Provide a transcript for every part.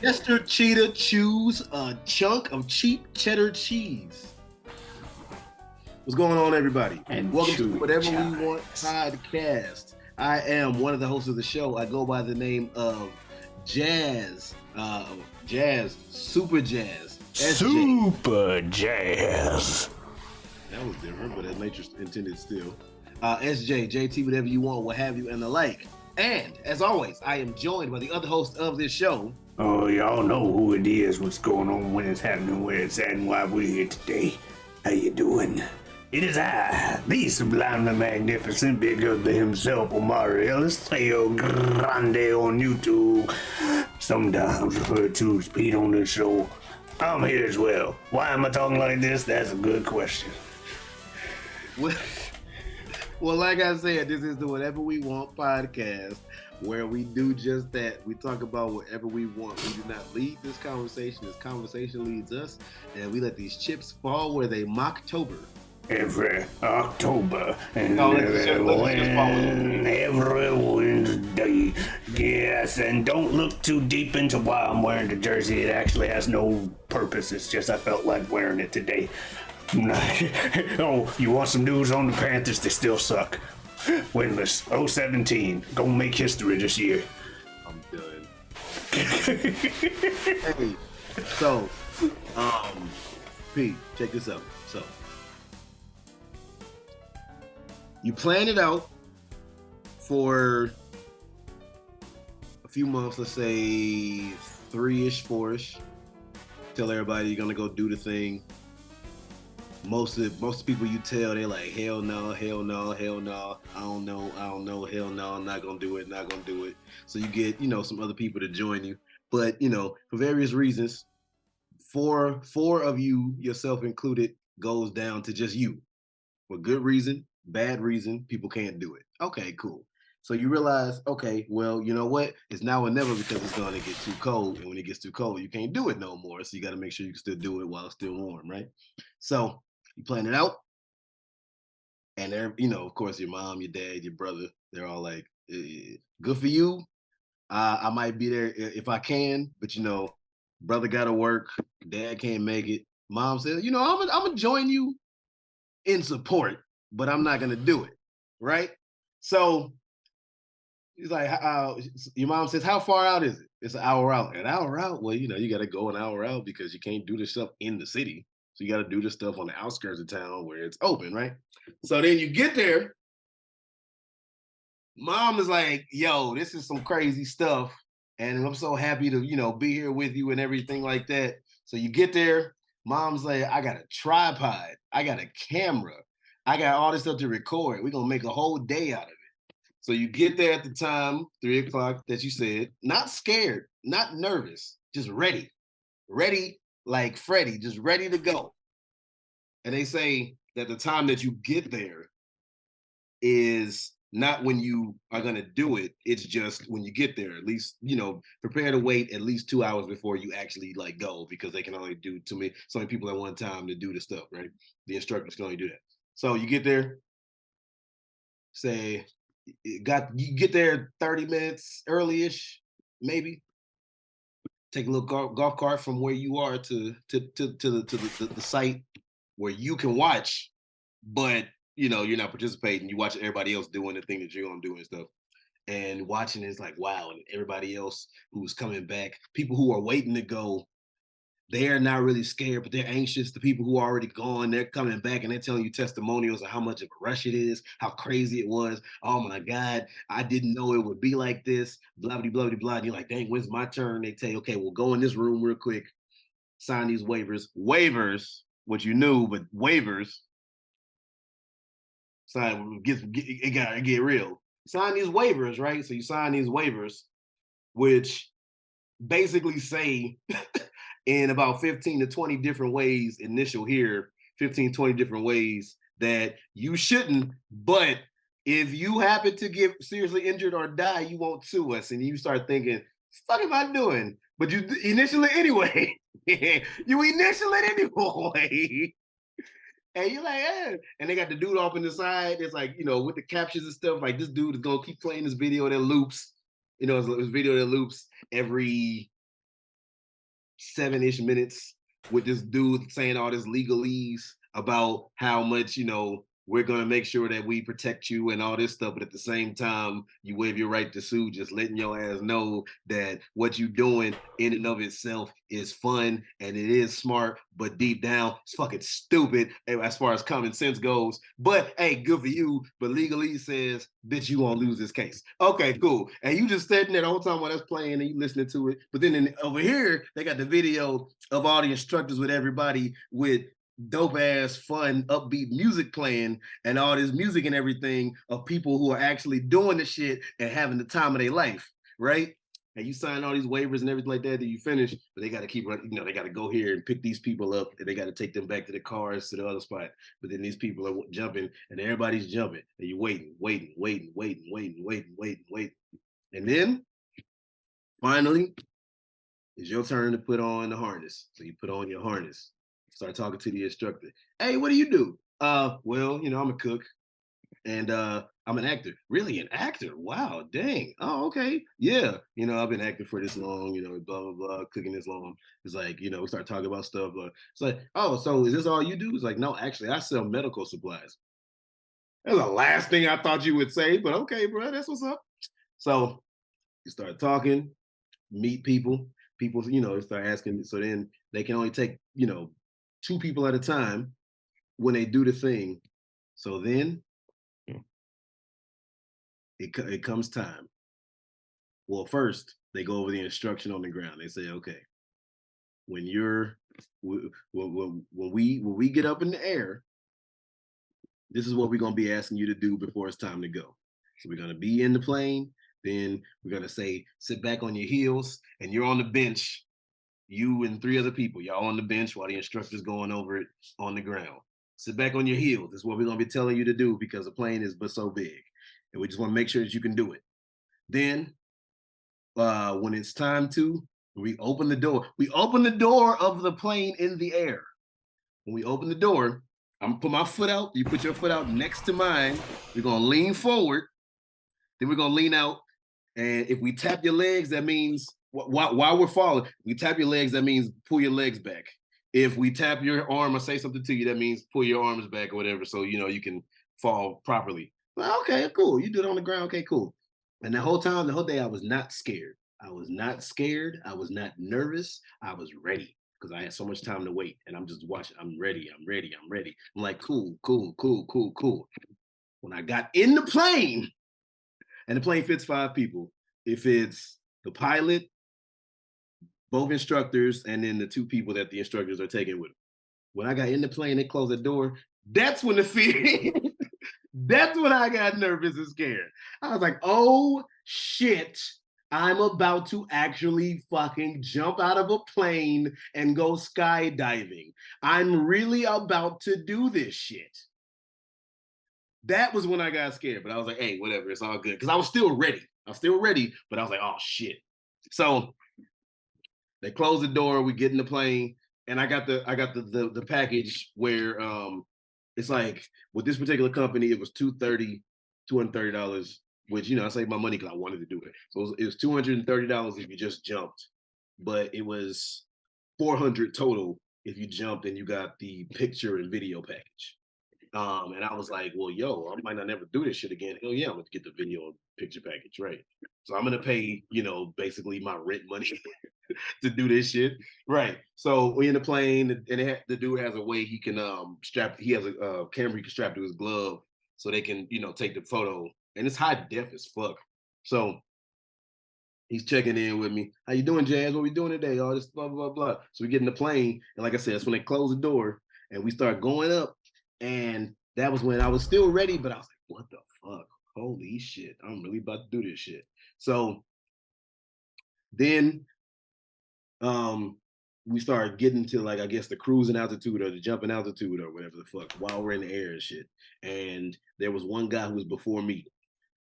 Chester Cheetah chews a chunk of cheap cheddar cheese. What's going on, everybody? And Welcome to chewy Whatever We Want chives. podcast. I am one of the hosts of the show. I go by the name of Jazz, Super Jazz, SJ. Super jazz. That was different, but as nature intended still. SJ, JT, whatever you want, what have you, and the like. And as always, I am joined by the other host of this show. Oh, y'all know who it is, what's going on, when it's happening, where it's at, and why we're here today. How you doing? It is I, the sublime, the magnificent, big ugly himself, Omari Ellis, Teo Grande on YouTube, sometimes referred to as Pete on the show. I'm here as well. Why am I talking like this? That's a good question. Well, like I said, this is the Whatever We Want podcast, where we do just that. We talk about whatever we want. We do not lead this conversation. This conversation leads us, and we let these chips fall where they mocktober. Every October and No, every let's Wednesday. Yes, and don't look too deep into why I'm wearing the jersey. It actually has no purpose. It's just I felt like wearing it today. Oh, you want some news on the Panthers? They still suck. Winless. 0-17. Gonna make history this year. I'm done. Hey, so, Pete, check this out. So, you planned it out for a few months, let's say 3-ish, 4-ish. Tell everybody you're gonna go do the thing. Most of the people you tell, they're like, hell no, hell no, hell no, I don't know, hell no, I'm not gonna do it, not gonna do it. So you get, some other people to join you. But, for various reasons, four of you, yourself included, goes down to just you. For good reason, bad reason, people can't do it. Okay, cool. So you realize, okay, well, you know what? It's now or never because it's gonna get too cold. And when it gets too cold, you can't do it no more. So you gotta make sure you can still do it while it's still warm, right? So you plan it out, and of course, your mom, your dad, your brother, they're all like, "Good for you. I might be there if I can, but brother got to work, dad can't make it. Mom said, I'm gonna join you in support, but I'm not gonna do it, right?" So he's like, your mom says, "How far out is it?" It's an hour out. An hour out? Well, you got to go an hour out because you can't do this stuff in the city. So you got to do this stuff on the outskirts of town where it's open, right? So then you get there. Mom is like, "Yo, this is some crazy stuff. And I'm so happy to, be here with you and everything like that." So you get there. Mom's like, "I got a tripod. I got a camera. I got all this stuff to record. We're going to make a whole day out of it." So you get there at the time, 3 o'clock that you said, not scared, not nervous, just ready like Freddie, just ready to go. And they say that the time that you get there is not when you are going to do it. It's just when you get there, at least, prepare to wait at least 2 hours before you actually like go, because they can only do so many people at one time to do the stuff, right? The instructors can only do that. So you get there, say, you get there 30 minutes early-ish, maybe. Take a little golf cart from where you are to the site where you can watch, but you're not participating. You watch everybody else doing the thing that you're gonna do and stuff. And watching is like, wow, and everybody else who's coming back, people who are waiting to go, they're not really scared, but they're anxious. The people who are already gone, they're coming back and they're telling you testimonials of how much of a rush it is, how crazy it was. Oh my God, I didn't know it would be like this, blah, blah, blah, blah. And you're like, dang, when's my turn? They tell you, okay, we'll go in this room real quick, sign these waivers. Waivers, what you knew, but waivers, sign, it got to get real. Sign these waivers, right? So you sign these waivers, which basically say in about 15 to 20 different ways, initial here, 15, 20 different ways that you shouldn't, but if you happen to get seriously injured or die, you won't sue us. And you start thinking, what am I doing? But you initially anyway. You initial it anyway. And you're like, eh. And they got the dude off in the side. It's like, with the captions and stuff, like this dude is gonna keep playing this video that loops. It's a video that loops every 7-ish minutes with this dude saying all this legalese about how much, we're going to make sure that we protect you and all this stuff. But at the same time, you waive your right to sue, just letting your ass know that what you're doing in and of itself is fun and it is smart, but deep down, it's fucking stupid as far as common sense goes. But hey, good for you. But legalese says, bitch, you won't lose this case. Okay, cool. And you just sitting there the whole time while that's playing and you listening to it. But then over here, they got the video of all the instructors with everybody with dope ass fun upbeat music playing and all this music and everything of people who are actually doing the shit and having the time of their life, right? And you sign all these waivers and everything like that you finish, but they got to keep running, they got to go here and pick these people up and they got to take them back to the cars to the other spot. But then these people are jumping and everybody's jumping and you're waiting. And then finally it's your turn to put on the harness. So you put on your harness. Start talking to the instructor. Hey, what do you do? Well, I'm a cook and I'm an actor. Really, an actor? Wow, dang. Oh, okay. Yeah. I've been acting for this long, blah, blah, blah, cooking this long. It's like, we start talking about stuff. It's like, oh, so is this all you do? It's like, no, actually, I sell medical supplies. That's the last thing I thought you would say, but okay, bro, that's what's up. So you start talking, meet people. People, start asking. So then they can only take, 2 people at a time when they do the thing. So then it comes time. Well, first they go over the instruction on the ground. They say, okay, when we get up in the air, this is what we're gonna be asking you to do before it's time to go. So we're gonna be in the plane. Then we're gonna say, sit back on your heels, and you're on the bench. You and 3 other people, y'all on the bench while the instructor's going over it on the ground. Sit back on your heels. That's what we're gonna be telling you to do because the plane is but so big, and we just want to make sure that you can do it. Then, when it's time to, we open the door. We open the door of the plane in the air. When we open the door, I'm gonna put my foot out. You put your foot out next to mine. We're gonna lean forward. Then we're gonna lean out. And if we tap your legs, that means while we're falling, we tap your legs, that means pull your legs back. If we tap your arm or say something to you, that means pull your arms back or whatever, so you can fall properly. Well, okay, cool. You do it on the ground. Okay, cool. And the whole time, the whole day, I was not scared. I was not scared. I was not nervous. I was ready because I had so much time to wait. And I'm just watching. I'm ready. I'm ready. I'm ready. I'm like, cool, cool, cool, cool, cool. When I got in the plane, and the plane fits 5 people. It fits the pilot, both instructors, and then the 2 people that the instructors are taking with them. When I got in the plane, they closed the door. That's when the fear. That's when I got nervous and scared. I was like, oh shit. I'm about to actually fucking jump out of a plane and go skydiving. I'm really about to do this shit. That was when I got scared, but I was like, hey, whatever, it's all good. Because I was still ready. But I was like, oh shit. So they close the door, we get in the plane, and I got the package where it's like with this particular company, it was $230, which I saved my money because I wanted to do it. So it was $230 if you just jumped, but it was $400 total if you jumped and you got the picture and video package. And I was like, well, I might not never do this shit again. Hell yeah, I'm gonna get the video and picture package, right? So I'm gonna pay, basically my rent money to do this shit, right? So we in the plane, and the dude has a way he can strap. He has a camera he can strap to his glove, so they can take the photo, and it's high def as fuck. So he's checking in with me. How you doing, Jazz? What we doing today? All this blah blah blah. So we get in the plane, and like I said, that's when they close the door and we start going up. And that was when I was still ready, but I was like, what the fuck? Holy shit. I'm really about to do this shit. So then we started getting to I guess the cruising altitude or the jumping altitude or whatever the fuck while we're in the air and shit. And there was one guy who was before me.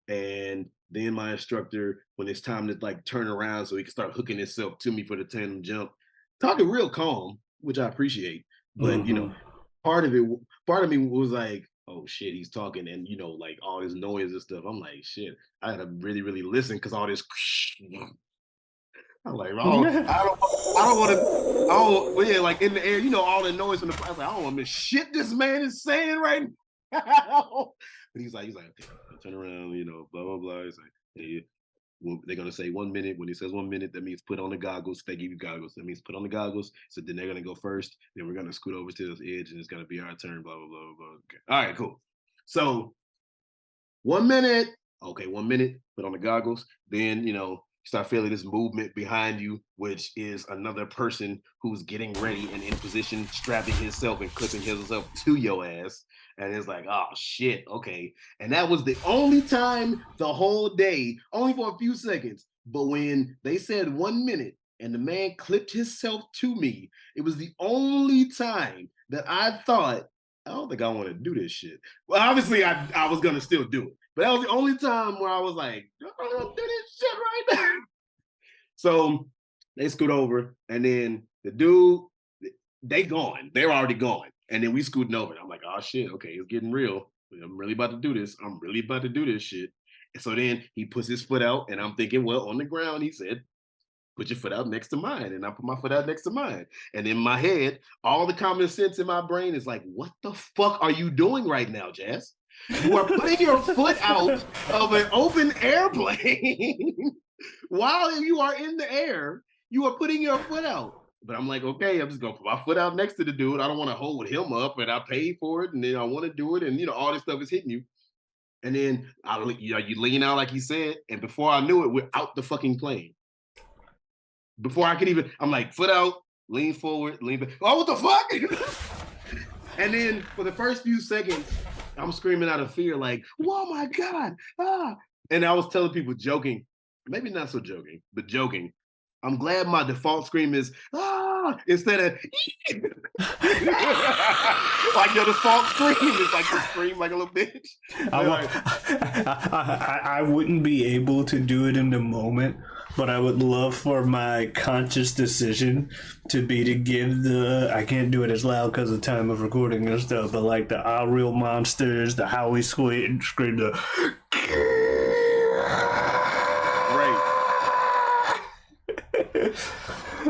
And then my instructor, when it's time to turn around so he can start hooking himself to me for the tandem jump, talking real calm, which I appreciate. But part of me was like, oh shit, he's talking, and all this noise and stuff. I'm like, shit, I gotta really, really listen because all this I'm like, I don't want to. Well, yeah, like in the air, all the noise from the. I was like, I don't want to miss shit this man is saying right now. But he's like, okay, I'll turn around, blah blah blah. He's like, hey, well, they're gonna say 1 minute. When he says 1 minute, that means put on the goggles. They give you goggles. That means put on the goggles. So then they're gonna go first. Then we're gonna scoot over to this edge, and it's gonna be our turn. Blah blah blah blah. Okay. All right, cool. So 1 minute. Okay, 1 minute. Put on the goggles. Then start feeling this movement behind you, which is another person who's getting ready and in position, strapping himself and clipping himself to your ass. And it's like, oh shit, okay. And that was the only time the whole day, only for a few seconds. But when they said 1 minute and the man clipped himself to me, it was the only time that I thought, I don't think I want to do this shit. Well, obviously, I was gonna still do it, but that was the only time where I was like, I don't want to do this shit right now. So they scoot over, and then the dude, they gone. They're already gone, and then we scooting over. And I'm like, oh shit, okay, it's getting real. I'm really about to do this. I'm really about to do this shit. And so then he puts his foot out, and I'm thinking, well, on the ground, he said, put your foot out next to mine. And I put my foot out next to mine. And in my head, all the common sense in my brain is like, what the fuck are you doing right now, Jazz? You are putting your foot out of an open airplane while you are in the air. You are putting your foot out. But I'm like, okay, I'm just gonna put my foot out next to the dude. I don't want to hold him up, and I paid for it, and then I want to do it, and all this stuff is hitting you. And then you lean out like he said, and before I knew it, we're out the fucking plane. Before I could even, I'm like, foot out, lean forward, lean back. Oh, what the fuck? And then for the first few seconds, I'm screaming out of fear, like, oh my God. Ah. And I was telling people, joking, maybe not so joking, but joking. I'm glad my default scream is instead of like your default scream is like to scream like a little bitch. I wouldn't be able to do it in the moment, but I would love for my conscious decision to be to give I can't do it as loud because of time of recording and stuff, but like the Our Real Monsters, the Howie Squid scream, the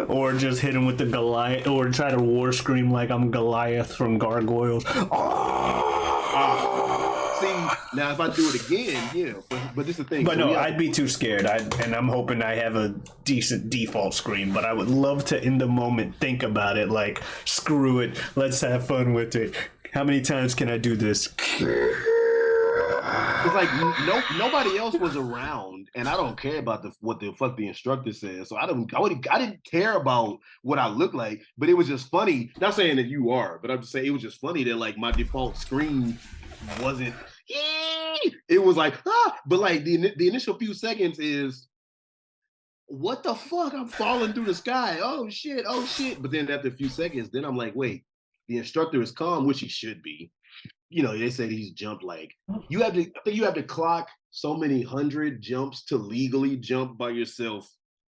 or just hit him with the Goliath, or try to war scream like I'm Goliath from Gargoyles. See, now if I do it again, but this is the thing. But so no, I'd be too scared. And I'm hoping I have a decent default scream, but I would love to, in the moment, think about it like, screw it, let's have fun with it. How many times can I do this? It's like nobody else was around, and I don't care about what the fuck the instructor says. So I didn't care about what I look like, but it was just funny. Not saying that you are, but I'm just saying it was just funny that like my default screen wasn't. It was like but like the initial few seconds is, what the fuck? I'm falling through the sky. Oh shit! Oh shit! But then after a few seconds, then I'm like, wait, the instructor is calm, which he should be. They said he's jumped like I think you have to clock so many 100 jumps to legally jump by yourself,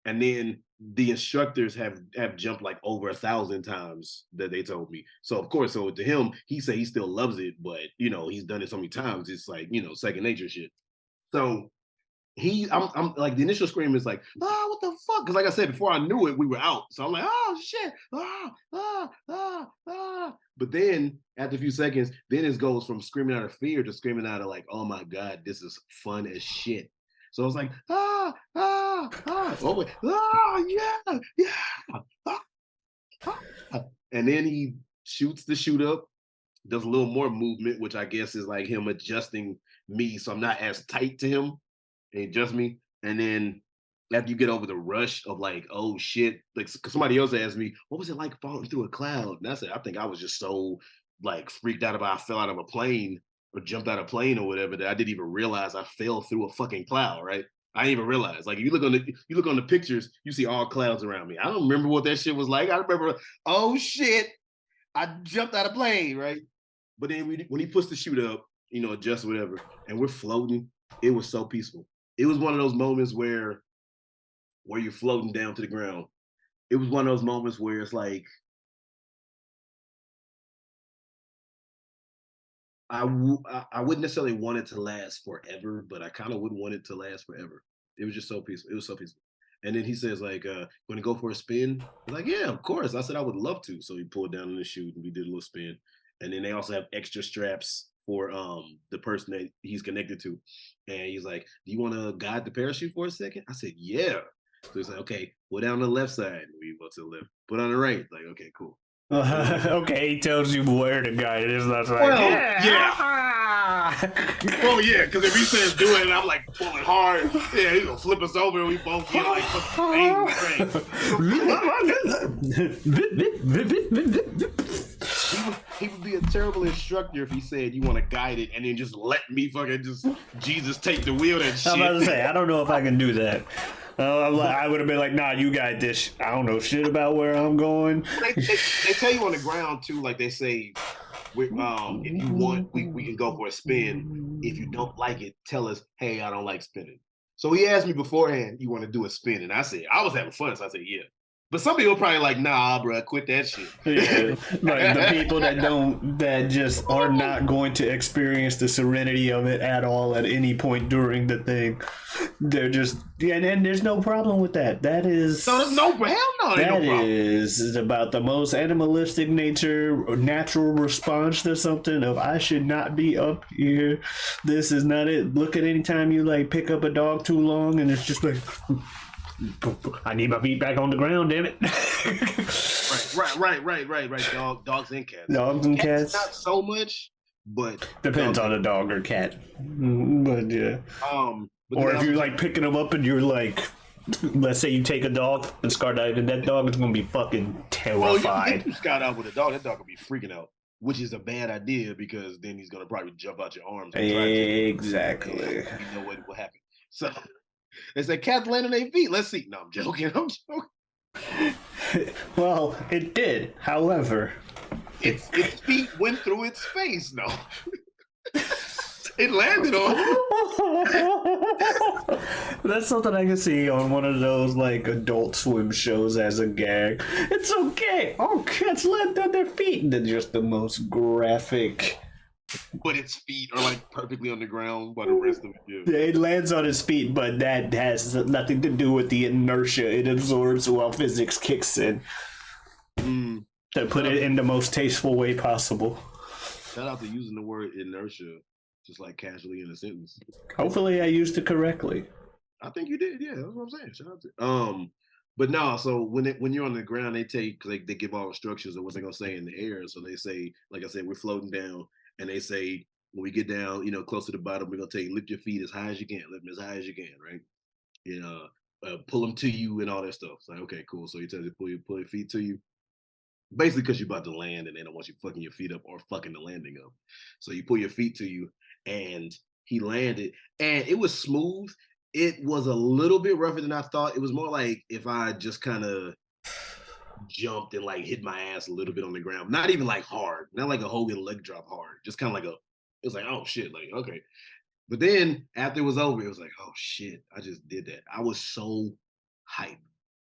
and then the instructors have jumped like over 1,000 times that they told me. So of course, so to him, he said he still loves it, but he's done it so many times, it's like second nature shit. So I'm like, the initial scream is like, what the fuck? Because like I said, before I knew it, we were out. So I'm like, oh shit, But then after a few seconds, then it goes from screaming out of fear to screaming out of like, oh my God, this is fun as shit. So I was like, oh wait, yeah. And then he shoots the shoot up, does a little more movement, which I guess is like him adjusting me so I'm not as tight to him. And adjust me, and then after you get over the rush of like, oh shit, like somebody else asked me, what was it like falling through a cloud? And I said, I think I was just so like freaked out about I fell out of a plane or jumped out of a plane or whatever that I didn't even realize I fell through a fucking cloud, right? I didn't even realize. Like, you look on the pictures, you see all clouds around me. I don't remember what that shit was like. I remember, oh shit, I jumped out of a plane, right? But then when he puts the chute up, adjust whatever, and we're floating, it was so peaceful. It was one of those moments where you're floating down to the ground. It was one of those moments where it's like, I wouldn't necessarily want it to last forever, but I kind of wouldn't want it to last forever. It was just so peaceful. It was so peaceful. And then he says, like, "Want to go for a spin?" I'm like, "Yeah, of course." I said, "I would love to." So he pulled down in the chute and we did a little spin. And then they also have extra straps for the person that he's connected to. And he's like, "Do you want to guide the parachute for a second?" I said, "Yeah." So he's like, "Okay, put down the left side." We go to the left. Put on the right. Like, okay, cool. Okay, he tells you where to guide it. It's not like, Well, yeah. yeah. Well, yeah, because if he says do it and I'm like pulling hard, yeah, he's gonna flip us over and we both get like fucking he would be a terrible instructor if he said you want to guide it and then just let me fucking just Jesus take the wheel and shit. I'm about to say, I don't know if I can do that. I would have been like, nah, you got this. I don't know shit about where I'm going. They tell you on the ground too, like they say, if you want, we can go for a spin. If you don't like it, tell us, hey, I don't like spinning. So he asked me beforehand, you want to do a spin? And I said, I was having fun. So I said, yeah. But some people probably like, nah, bro, quit that shit. Yeah, like the people that just are not going to experience the serenity of it at all at any point during the thing. They're just, and there's no problem with that. That is, so there's no, hell no, that no problem. is about the most animalistic nature, natural response to something of I should not be up here. This is not it. Look at any time you like pick up a dog too long and it's just like, I need my feet back on the ground, damn it. Right. Dogs and cats. Dogs and cats. Not so much, but depends on the dog or cat. But yeah. But or if you're like picking them up and you're like, let's say you take a dog and skydiving, that dog is gonna be fucking terrified. You skydive with a dog, that dog will be freaking out, which is a bad idea because then he's gonna probably jump out your arms. Exactly. You know what will happen. So they say cats land on their feet. Let's see. No, I'm joking. Well, it did. However, its feet went through its face. No, it landed on. That's something I can see on one of those like Adult Swim shows as a gag. It's okay. Oh, cats land on their feet. And then just the most graphic. But its feet are like perfectly on the ground while the rest of it. Yeah, it lands on its feet, but that has nothing to do with the inertia it absorbs while physics kicks in. To put it in the most tasteful way possible. Shout out to using the word inertia just like casually in a sentence. Hopefully I used it correctly. I think you did. Yeah, that's what I'm saying. Shout out to but no, so when you're on the ground, they take they give all instructions of what they're gonna say in the air. So they say, like I said, we're floating down, and they say when we get down, close to the bottom, we're gonna tell you lift your feet as high as you can, lift them as high as you can, right? Pull them to you and all that stuff. It's like, okay, cool. So he tells you pull your feet to you, basically because you're about to land and they don't want you fucking your feet up or fucking the landing up. So you pull your feet to you, and he landed, and it was smooth. It was a little bit rougher than I thought. It was more like if I just kind of jumped and like hit my ass a little bit on the ground. Not even like hard, not like a Hogan leg drop hard. Just kind of like it was like, oh shit, like, okay. But then after it was over, it was like, oh shit, I just did that. I was so hyped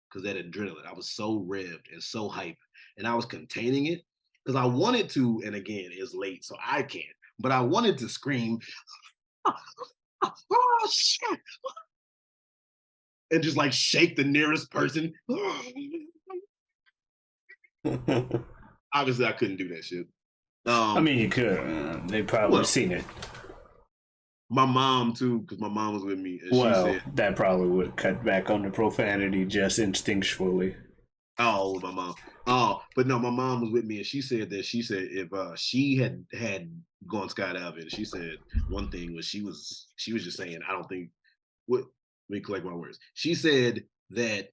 because that adrenaline, I was so revved and so hyped. And I was containing it because I wanted to, and again, it's late, so I can't. But I wanted to scream, oh shit, and just like shake the nearest person. Obviously, I couldn't do that shit. I mean, you could. They probably seen it. My mom too, because my mom was with me. And well, she said, that probably would cut back on the profanity just instinctually. Oh, my mom. Oh, but no, my mom was with me, and she said if she had gone skydiving, she said one thing was she was just saying, I don't think. Let me collect my words. She said that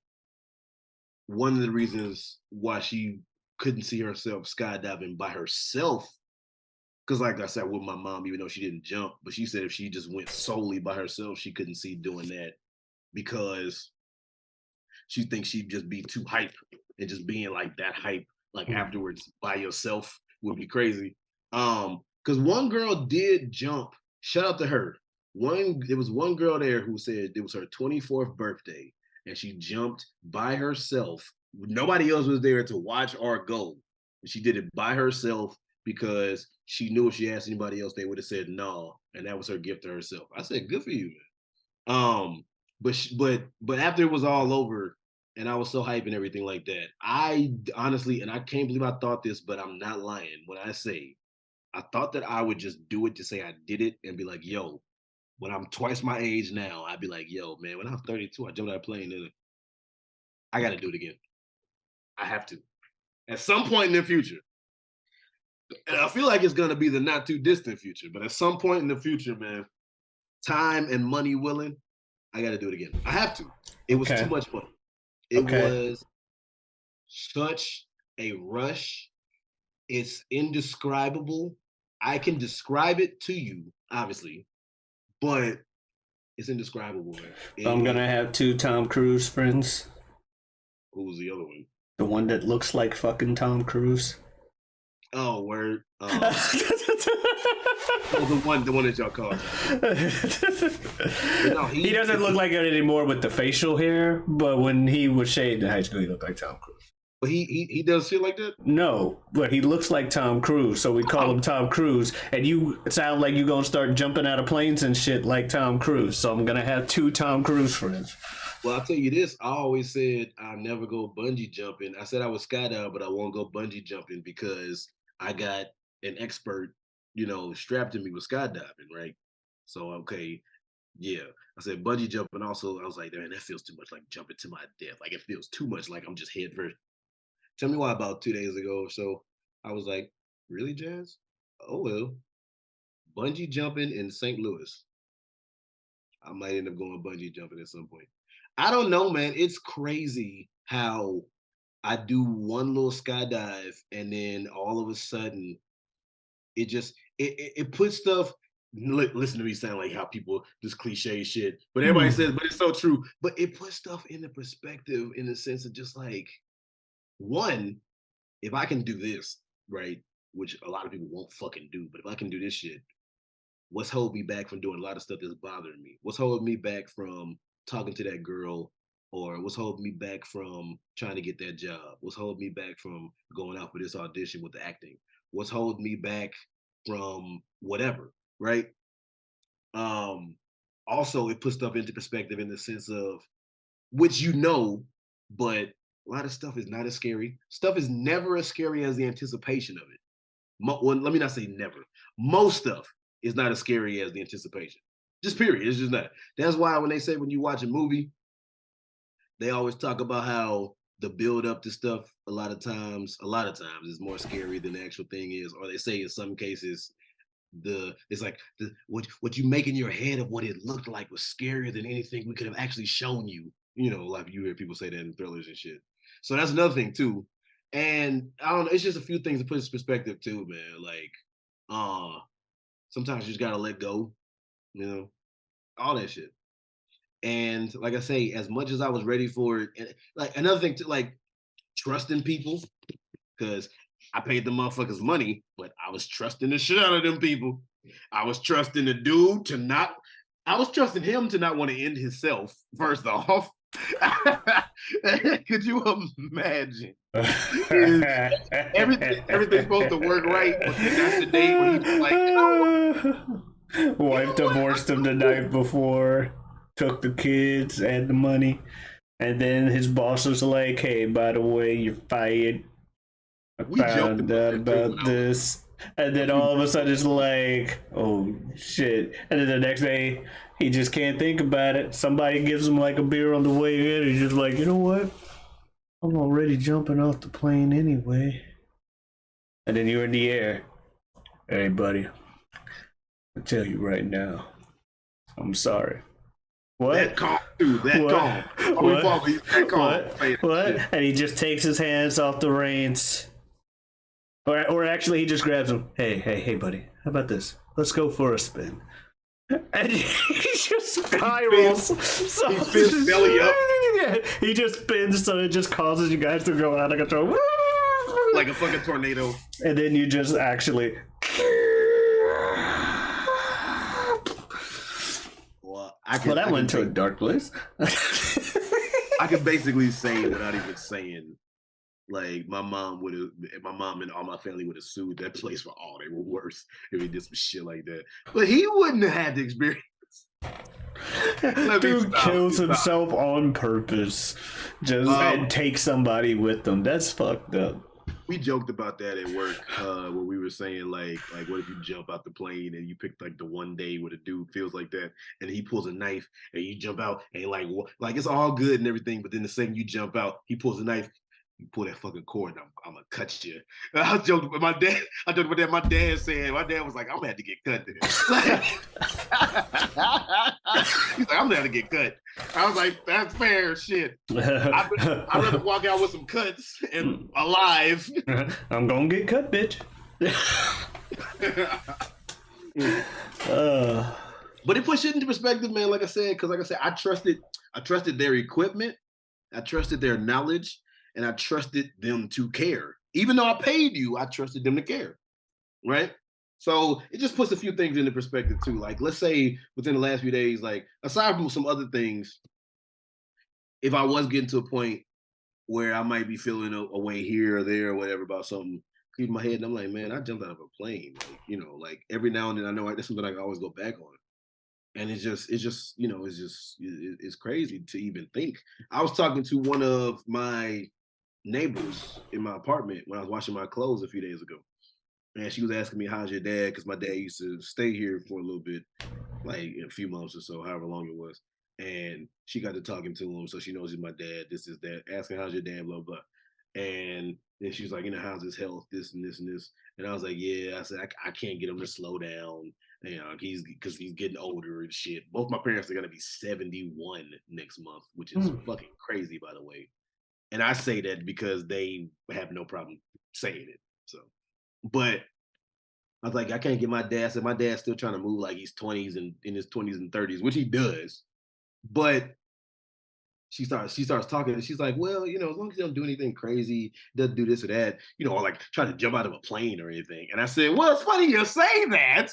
one of the reasons why she couldn't see herself skydiving by herself, because like I said with my mom, even though she didn't jump, but she said if she just went solely by herself, she couldn't see doing that because she thinks she'd just be too hype, and just being like that hype, like afterwards by yourself would be crazy. Because one girl did jump. Shout out to her. There was one girl there who said it was her 24th birthday, and she jumped by herself. Nobody else was there to watch or go. She did it by herself because she knew if she asked anybody else, they would have said no, and that was her gift to herself. I said, good for you, man. but after it was all over, and I was so hyped and everything like that, I honestly, and I can't believe I thought this, but I'm not lying when I say I thought that I would just do it to say I did it and be like, yo, when I'm twice my age now, I'd be like, yo, man, when I was 32, I jumped out of a plane and I got to do it again. I have to at some point in the future. And I feel like it's going to be the not too distant future, but at some point in the future, man, time and money willing, I got to do it again. I have to. It was too much fun. It was such a rush. It's indescribable. I can describe it to you, obviously, but it's indescribable. I'm gonna have 2 Tom Cruise friends. Who's the other one? The one that looks like fucking Tom Cruise. Oh, word. The one that y'all call. No, he doesn't look like it anymore with the facial hair, but when he was shaved in high school, he looked like Tom Cruise. But he does shit like that? No, but he looks like Tom Cruise, so we call him Tom Cruise. And you sound like you're gonna start jumping out of planes and shit like Tom Cruise. So I'm gonna have 2 Tom Cruise friends. Well, I'll tell you this. I always said I'll never go bungee jumping. I said I would skydive, but I won't go bungee jumping because I got an expert, strapped to me with skydiving, right? So, okay, yeah. I said bungee jumping also, I was like, man, that feels too much like jumping to my death. Like it feels too much like I'm just head first. Tell me why about 2 days ago or so, I was like, really, Jazz? Oh, well, bungee jumping in St. Louis. I might end up going bungee jumping at some point. I don't know, man. It's crazy how I do one little skydive and then all of a sudden it puts stuff. Listen to me sound like how people just cliche shit, but everybody says, but it's so true. But it puts stuff into perspective in the sense of just like, one, if I can do this, right, which a lot of people won't fucking do, but if I can do this shit, what's holding me back from doing a lot of stuff that's bothering me? What's holding me back from talking to that girl? Or what's holding me back from trying to get that job? What's holding me back from going out for this audition with the acting? What's holding me back from whatever, right? Also, it puts stuff into perspective in the sense of, which but a lot of stuff is not as scary. Stuff is never as scary as the anticipation of it. Well, let me not say never. Most stuff is not as scary as the anticipation. Just period. It's just not. That's why when they say when you watch a movie, they always talk about how the build up to stuff a lot of times is more scary than the actual thing is. Or they say in some cases, what you make in your head of what it looked like was scarier than anything we could have actually shown you. Like you hear people say that in thrillers and shit. So that's another thing too. And I don't know, it's just a few things to put in perspective too, man. Like, sometimes you just gotta let go, all that shit. And like I say, as much as I was ready for it, and like another thing to like trusting people, because I paid the motherfuckers money, but I was trusting the shit out of them people. I was trusting the dude I was trusting him to not want to end himself, first off. Could you imagine? Everything's supposed to work right, but then that's the day when he's like, wife divorced him the night before, took the kids and the money, and then his boss was like, hey, by the way, you're fired. I found out about this. And then all of a sudden it's like, oh shit. And then the next day he just can't think about it. Somebody gives him like a beer on the way in. He's just like, you know what? I'm already jumping off the plane anyway. And then you're in the air. Hey buddy, I tell you right now, I'm sorry. What? That calm, dude. That calm. What? And he just takes his hands off the reins. Or actually, he just grabs him. Hey, buddy. How about this? Let's go for a spin. And he just spirals. He spins belly up. He just spins, so it just causes you guys to go out of control. Like a fucking tornado. And then you just actually... Well, that went to a dark place. I could basically say without even saying... Like my mom and all my family would have sued that place for all they were worth if he did some shit like that. But he wouldn't have had the experience. Dude kills himself on purpose just and takes somebody with them. That's fucked up. We joked about that at work where we were saying like what if you jump out the plane and you pick like the one day where the dude feels like that and he pulls a knife and you jump out and like it's all good and everything, but then the second you jump out, he pulls a knife. You pull that fucking cord, and I'm gonna cut you. And I joked with my dad. I joked with that. My dad was like, I'm gonna have to get cut. He's like, I'm gonna have to get cut. I was like, that's fair shit. I'd rather walk out with some cuts and alive. I'm gonna get cut, bitch. But it puts shit into perspective, man. Like I said, I trusted their equipment, I trusted their knowledge, and I trusted them to care. Even though I paid you, I trusted them to care, right? So it just puts a few things into perspective too. Like, let's say within the last few days, like aside from some other things, if I was getting to a point where I might be feeling a way here or there or whatever about something, keep my head, and I'm like, man, I jumped out of a plane. Like, like every now and then I know that's something I can always go back on. And it's crazy to even think. I was talking to one of my neighbors in my apartment when I was washing my clothes a few days ago. And she was asking me, how's your dad? Because my dad used to stay here for a little bit, like a few months or so, however long it was. And she got to talking to him, so she knows he's my dad, this is that, asking how's your dad, blah, blah. And then she was like, how's his health, this and this and this. And I was like, yeah, I said, I can't get him to slow down. Because he's getting older and shit. Both my parents are going to be 71 next month, which is fucking crazy, by the way. And I say that because they have no problem saying it. So, but I was like, I can't get my dad. I said, my dad's still trying to move like he's 20s and in his 20s and 30s, which he does. But she starts talking and she's like, well, as long as you don't do anything crazy, doesn't do this or that, or like trying to jump out of a plane or anything. And I said, well, it's funny you say that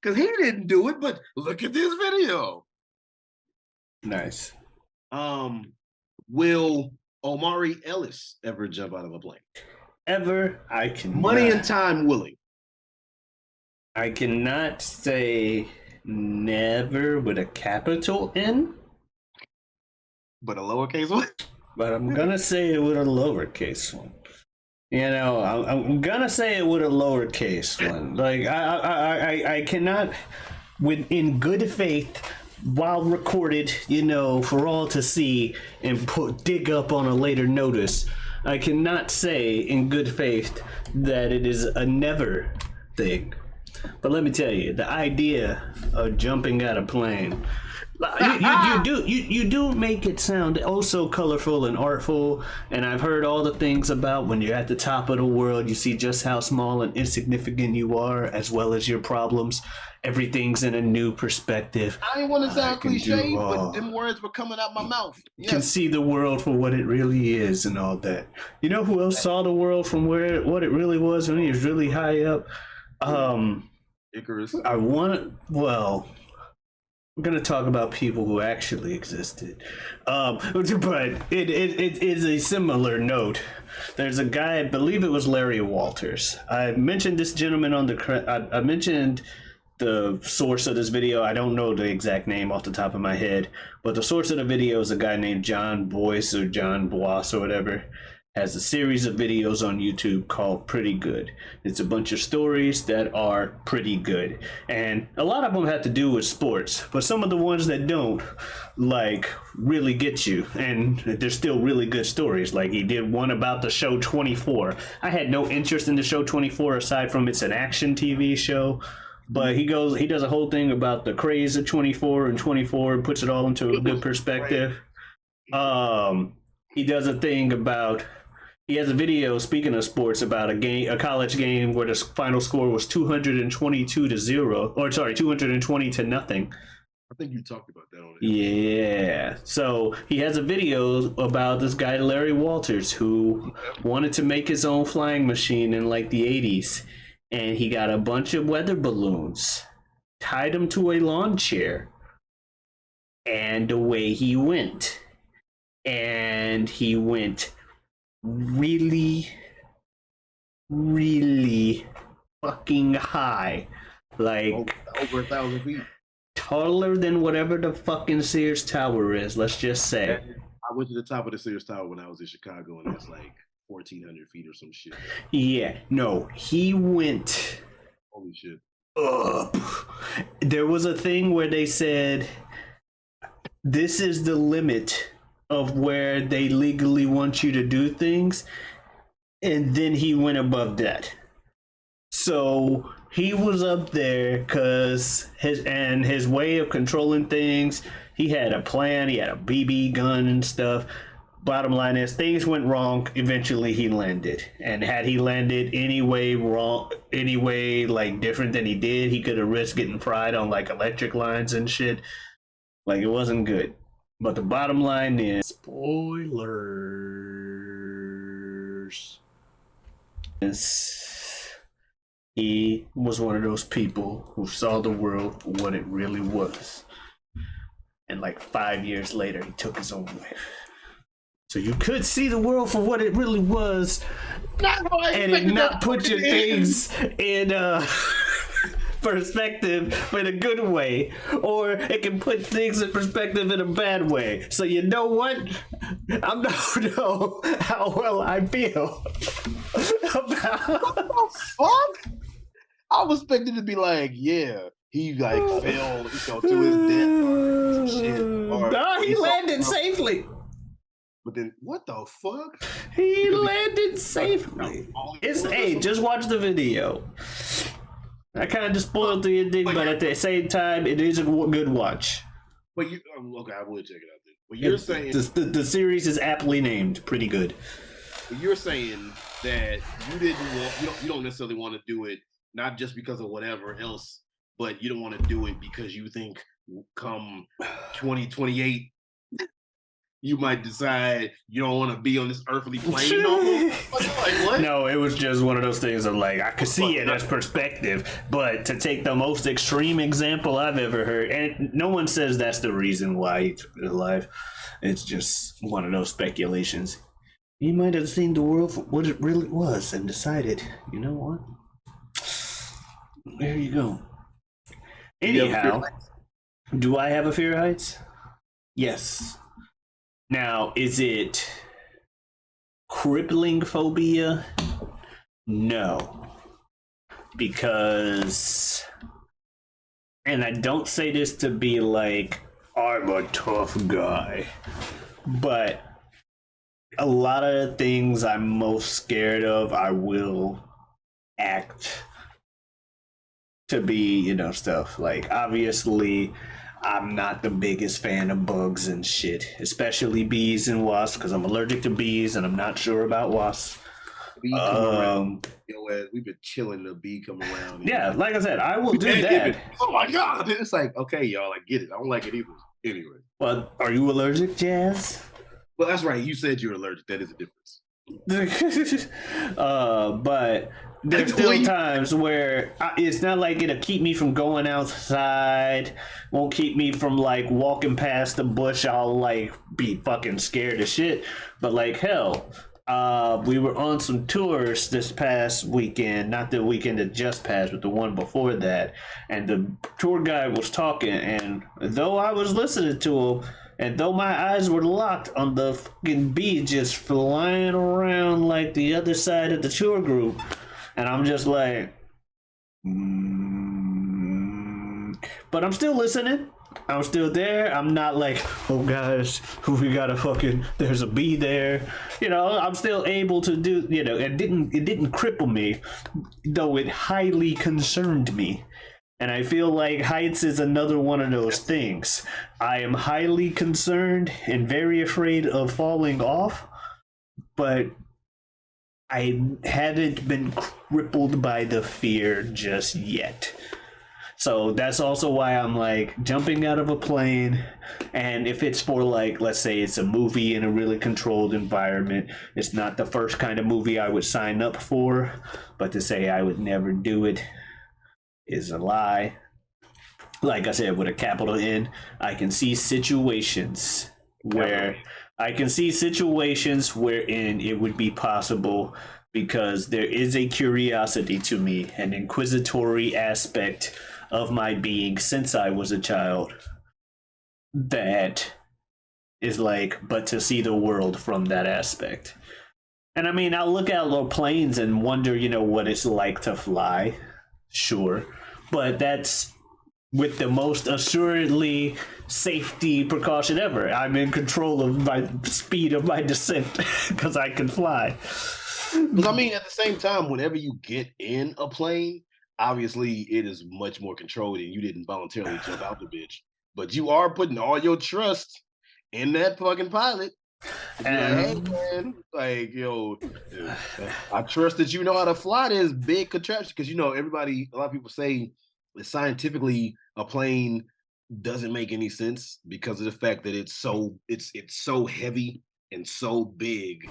because he didn't do it, but look at this video. Nice. Will Omari Ellis ever jump out of a plane? Ever? I can. Money and time willing. I cannot say never with a capital N. But a lowercase one? But I'm gonna say it with a lowercase one. I'm gonna say it with a lowercase one. Like I cannot, in good faith, while recorded, for all to see and dig up on a later notice, I cannot say in good faith that it is a never thing. But let me tell you, the idea of jumping out of plane, you do make it sound oh so colorful and artful, and I've heard all the things about when you're at the top of the world, you see just how small and insignificant you are, as well as your problems. Everything's in a new perspective. I didn't want to sound cliche, but them words were coming out my mouth. Yes. Can see the world for what it really is and all that. You know who else saw the world from what it really was when he was really high up? Icarus. I'm going to talk about people who actually existed. But it is a similar note. There's a guy, I believe it was Larry Walters. I mentioned this gentleman I mentioned the source of this video. I don't know the exact name off the top of my head, but the source of the video is a guy named John Boyce or John Bois or whatever. Has a series of videos on YouTube called Pretty Good. It's a bunch of stories that are pretty good. And a lot of them have to do with sports, but some of the ones that don't, really get you. And they're still really good stories. Like he did one about the show 24. I had no interest in the show 24 aside from it's an action TV show. But he does a whole thing about the craze of 24 and 24 and puts it all into a good perspective. He does a thing about... He has a video, speaking of sports, about a college game where the final score was 220 to nothing. I think you talked about that on it. Yeah. So he has a video about this guy, Larry Walters, who wanted to make his own flying machine in the 80s. And he got a bunch of weather balloons, tied them to a lawn chair, and away he went. And he went really, really fucking high, over 1,000 feet, taller than whatever the fucking Sears Tower is. Let's just say. I went to the top of the Sears Tower when I was in Chicago, and it's like 1,400 feet or some shit. Yeah, no, he went Holy shit. up. There was a thing where they said this is the limit of where they legally want you to do things, and then he went above that. So he was up there because his way of controlling things, he had a plan, he had a BB gun and stuff. Bottom line is, things went wrong. Eventually he landed, and had he landed any way wrong, any way like different than he did, he could have risked getting fried on like electric lines and shit. Like, it wasn't good. But the bottom line is, spoilers, he was one of those people who saw the world for what it really was. And like 5 years later, he took his own life. So you could see the world for what it really was, and it not put your things in perspective in a good way, or it can put things in perspective in a bad way. So you know what? I don't know how well I feel about. What the fuck? I was expecting to be like, yeah, he like fell, to his death or some shit. Or no, he landed safely. But then, what the fuck? He landed safely. Hey, just watch the video. I kind of just spoiled the ending, but at the same time, it is a good watch. But you, okay, I would check it out then. But you're saying the series is aptly named, pretty good. But you're saying that you don't necessarily want to do it, not just because of whatever else, but you don't want to do it because you think come 2028 you might decide you don't want to be on this earthly plane no more. Like, what? No, it was just one of those things of like, I could see it as perspective, but to take the most extreme example I've ever heard, and no one says that's the reason why he took his life. It's just one of those speculations. He might have seen the world for what it really was and decided, you know what? There you go. Anyhow, do I have a fear of heights? Yes. Now, is it crippling phobia? No. Because, and I don't say this to be like, I'm a tough guy, but a lot of the things I'm most scared of, I will act to be, stuff. Like, obviously, I'm not the biggest fan of bugs and shit, especially bees and wasps, because I'm allergic to bees and I'm not sure about wasps. Bee come around. We've been chilling. The bee come around. Yeah, like I said, I will do that. Oh my god! It's like, okay, y'all, I get it. I don't like it either. Anyway. Well, are you allergic, Jazz? Well, that's right. You said you're allergic. That is a difference. But there's still times where it's not like it'll keep me from going outside, won't keep me from like walking past the bush. I'll like be fucking scared as shit. But like, hell, we were on some tours this past weekend, not the weekend that just passed, but the one before that, and the tour guide was talking, and though I was listening to him, and though my eyes were locked on the fucking bee just flying around like the other side of the tour group, and I'm just like, but I'm still listening. I'm still there. I'm not like, oh guys, we gotta fucking, there's a bee there. I'm still able to do, it didn't cripple me, though it highly concerned me. And I feel like heights is another one of those things. I am highly concerned and very afraid of falling off, but I haven't been crippled by the fear just yet. So that's also why I'm like jumping out of a plane, and if it's for like, let's say it's a movie in a really controlled environment, it's not the first kind of movie I would sign up for, but to say I would never do it is a lie. Like I said, with a capital N, I can see situations wherein it would be possible because there is a curiosity to me, an inquisitory aspect of my being since I was a child that is like, but to see the world from that aspect. And I mean, I'll look at little planes and wonder, what it's like to fly. Sure. But that's with the most assuredly safety precaution ever. I'm in control of my speed of my descent because I can fly. Because I mean, at the same time, whenever you get in a plane, obviously it is much more controlled and you didn't voluntarily jump out the bitch. But you are putting all your trust in that fucking pilot. And like, hey man, like I trust that you know how to fly this big contraption because a lot of people say that scientifically a plane doesn't make any sense because of the fact that it's so heavy and so big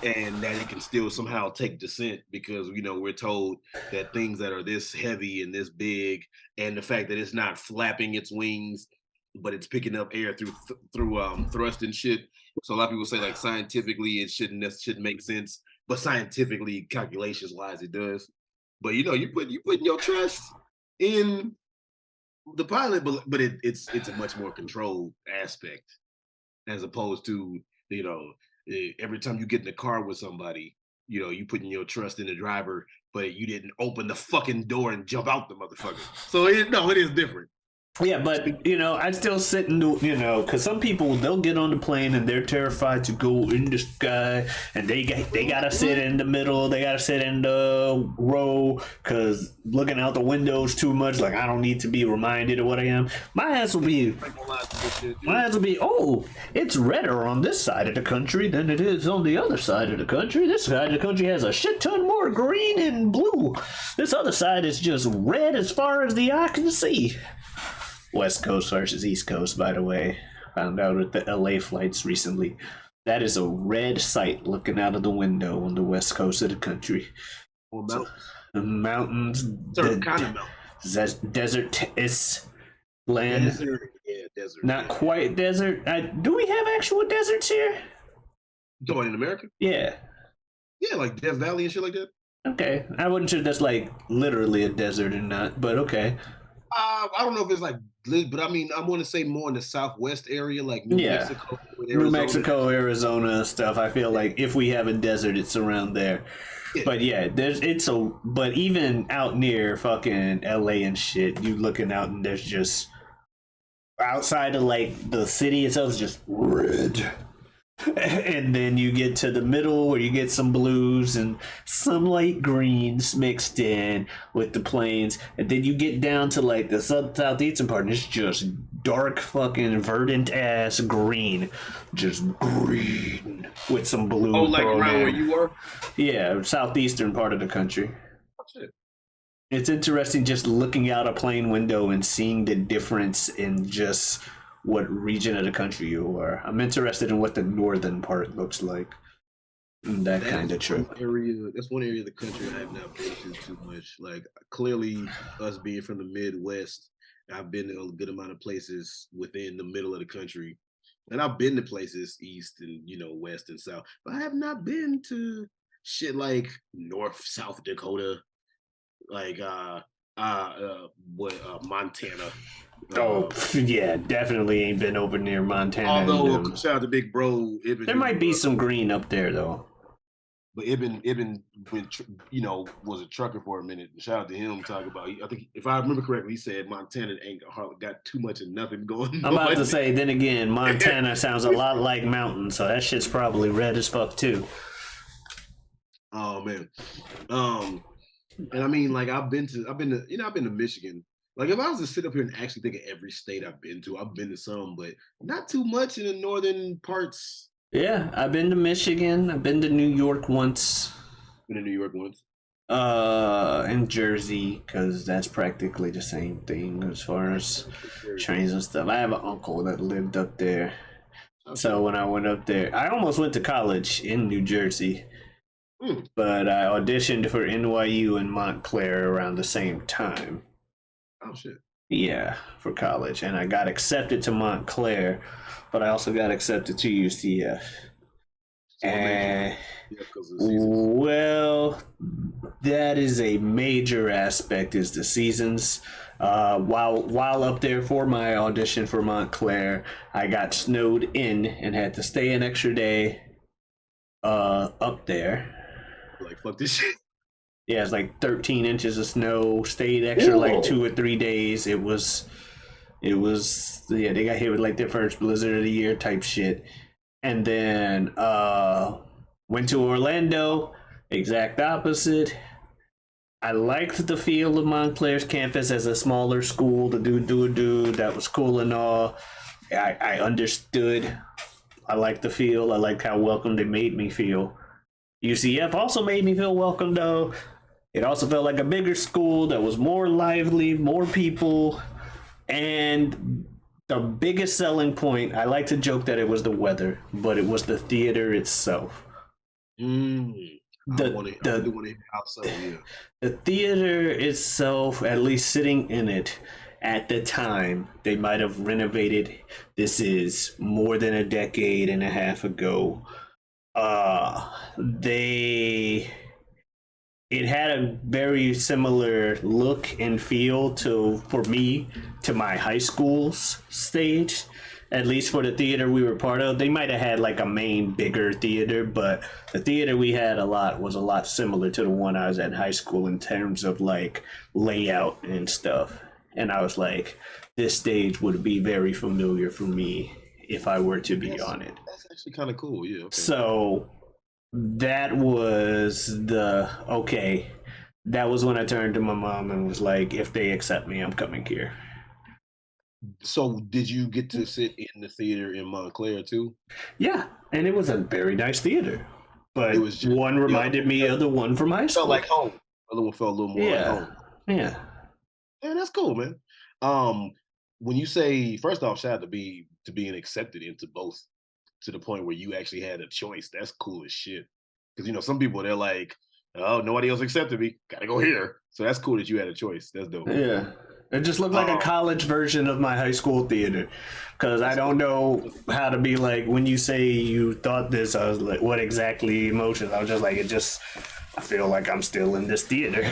and that it can still somehow take descent because we're told that things that are this heavy and this big and the fact that it's not flapping its wings but it's picking up air through thrust and shit. So a lot of people say like scientifically it shouldn't make sense, but scientifically calculations wise it does. But you putting your trust in the pilot, but it's a much more controlled aspect as opposed to every time you get in the car with somebody, you putting your trust in the driver, but you didn't open the fucking door and jump out the motherfucker. So it is different. Yeah, but I'd still sit and do, because some people they'll get on the plane and they're terrified to go in the sky, and they gotta sit in the middle, they gotta sit in the row, because looking out the windows too much, like I don't need to be reminded of what I am. My ass will be, oh, it's redder on this side of the country than it is on the other side of the country. This side of the country has a shit ton more green and blue. This other side is just red as far as the eye can see. West Coast versus East Coast, by the way. Found out with the LA flights recently. That is a red sight looking out of the window on the west coast of the country. Or mountains. The mountains. Certain kind of mountains. Desert is land. Desert. Not quite desert. Do we have actual deserts here? Going in America? Yeah. Yeah, like Death Valley and shit like that. Okay. I wasn't sure that's like literally a desert or not, but okay. I don't know if it's like, but I mean, I want to say more in the southwest area, like New Mexico, Arizona. New Mexico, Arizona stuff. I feel like if we have a desert, it's around there. Yeah. But yeah, but even out near fucking LA and shit, you looking out and there's just outside of like the city itself is just red. And then you get to the middle where you get some blues and some light greens mixed in with the plains, and then you get down to like the southeastern part and it's just dark fucking verdant ass green, just green with some blue. Oh, like around where you were? Yeah, southeastern part of the country. Oh, shit. It's interesting just looking out a plane window and seeing the difference in just what region of the country you are. I'm interested in what the northern part looks like. That kind of trip. That's one area of the country I have not been to too much. Like clearly, us being from the Midwest, I've been to a good amount of places within the middle of the country, and I've been to places east and west and south. But I have not been to shit like North, South Dakota, like Montana. Yeah, definitely ain't been over near Montana. Although shout out to Big Bro, there might be some green up there though. But Ibn was a trucker for a minute. Shout out to him. Talk about. I think if I remember correctly, he said Montana ain't got too much of nothing going on. I'm about to say. Then again, Montana sounds a lot like mountains, so that shit's probably red as fuck too. Oh man. And I mean, like I've been to Michigan. Like if I was to sit up here and actually think of every state I've been to some, but not too much in the northern parts. Yeah, I've been to Michigan. I've been to New York once. Been to New York once. In Jersey, because that's practically the same thing as far as trains and stuff. I have an uncle that lived up there. Okay. So when I went up there, I almost went to college in New Jersey. But I auditioned for NYU and Montclair around the same time. Oh shit. Yeah, for college. And I got accepted to Montclair, but I also got accepted to UCF. So what made you And because of the seasons? well, that is a major aspect is the seasons. While up there for my audition for Montclair, I got snowed in and had to stay an extra day up there. Like fuck this shit. Yeah, it's like 13 inches of snow. Stayed extra like Whoa. 2 or 3 days. It was yeah, they got hit with like their first blizzard of the year type shit. And then went to Orlando, exact opposite. I liked the feel of Montclair's campus as a smaller school. The do that was cool and all. I understood. I liked the feel. I liked how welcome they made me feel. UCF also made me feel welcome though. It also felt like a bigger school that was more lively, more people, and the biggest selling point, I like to joke that it was the weather, but it was the theater itself. Mm. I The want to. I really the want to hear how so. Yeah. the theater itself, at least sitting in it at the time, they might have renovated. This is more than a decade and a half ago. They it had a very similar look and feel to for me to my high school's stage, at least for the theater we were part of. They might have had like a main bigger theater, but the theater we had was a lot similar to the one I was at in high school in terms of like layout and stuff. And I was like, this stage would be very familiar for me if I were to be on it. That's actually kind of cool. Yeah. Okay. So that was the okay. That was when I turned to my mom and was like, if they accept me, I'm coming here. So did you get to sit in the theater in Montclair too? Yeah, and it was a very nice theater. But It was just one the other reminded one me of the one from high felt school. like home. The other one felt a little more like Yeah. home. Yeah. Yeah, that's cool, man. Um, when you say first off, shout out to being accepted into both to the point where you actually had a choice. That's cool as shit. Because some people they're like, oh, nobody else accepted me. Gotta go here. So that's cool that you had a choice. That's dope. Yeah. It just looked like a Um, college version of my high school theater. Because I don't know how to be like, when you say you thought this, I was like, what exactly emotions? I was just like, I feel like I'm still in this theater.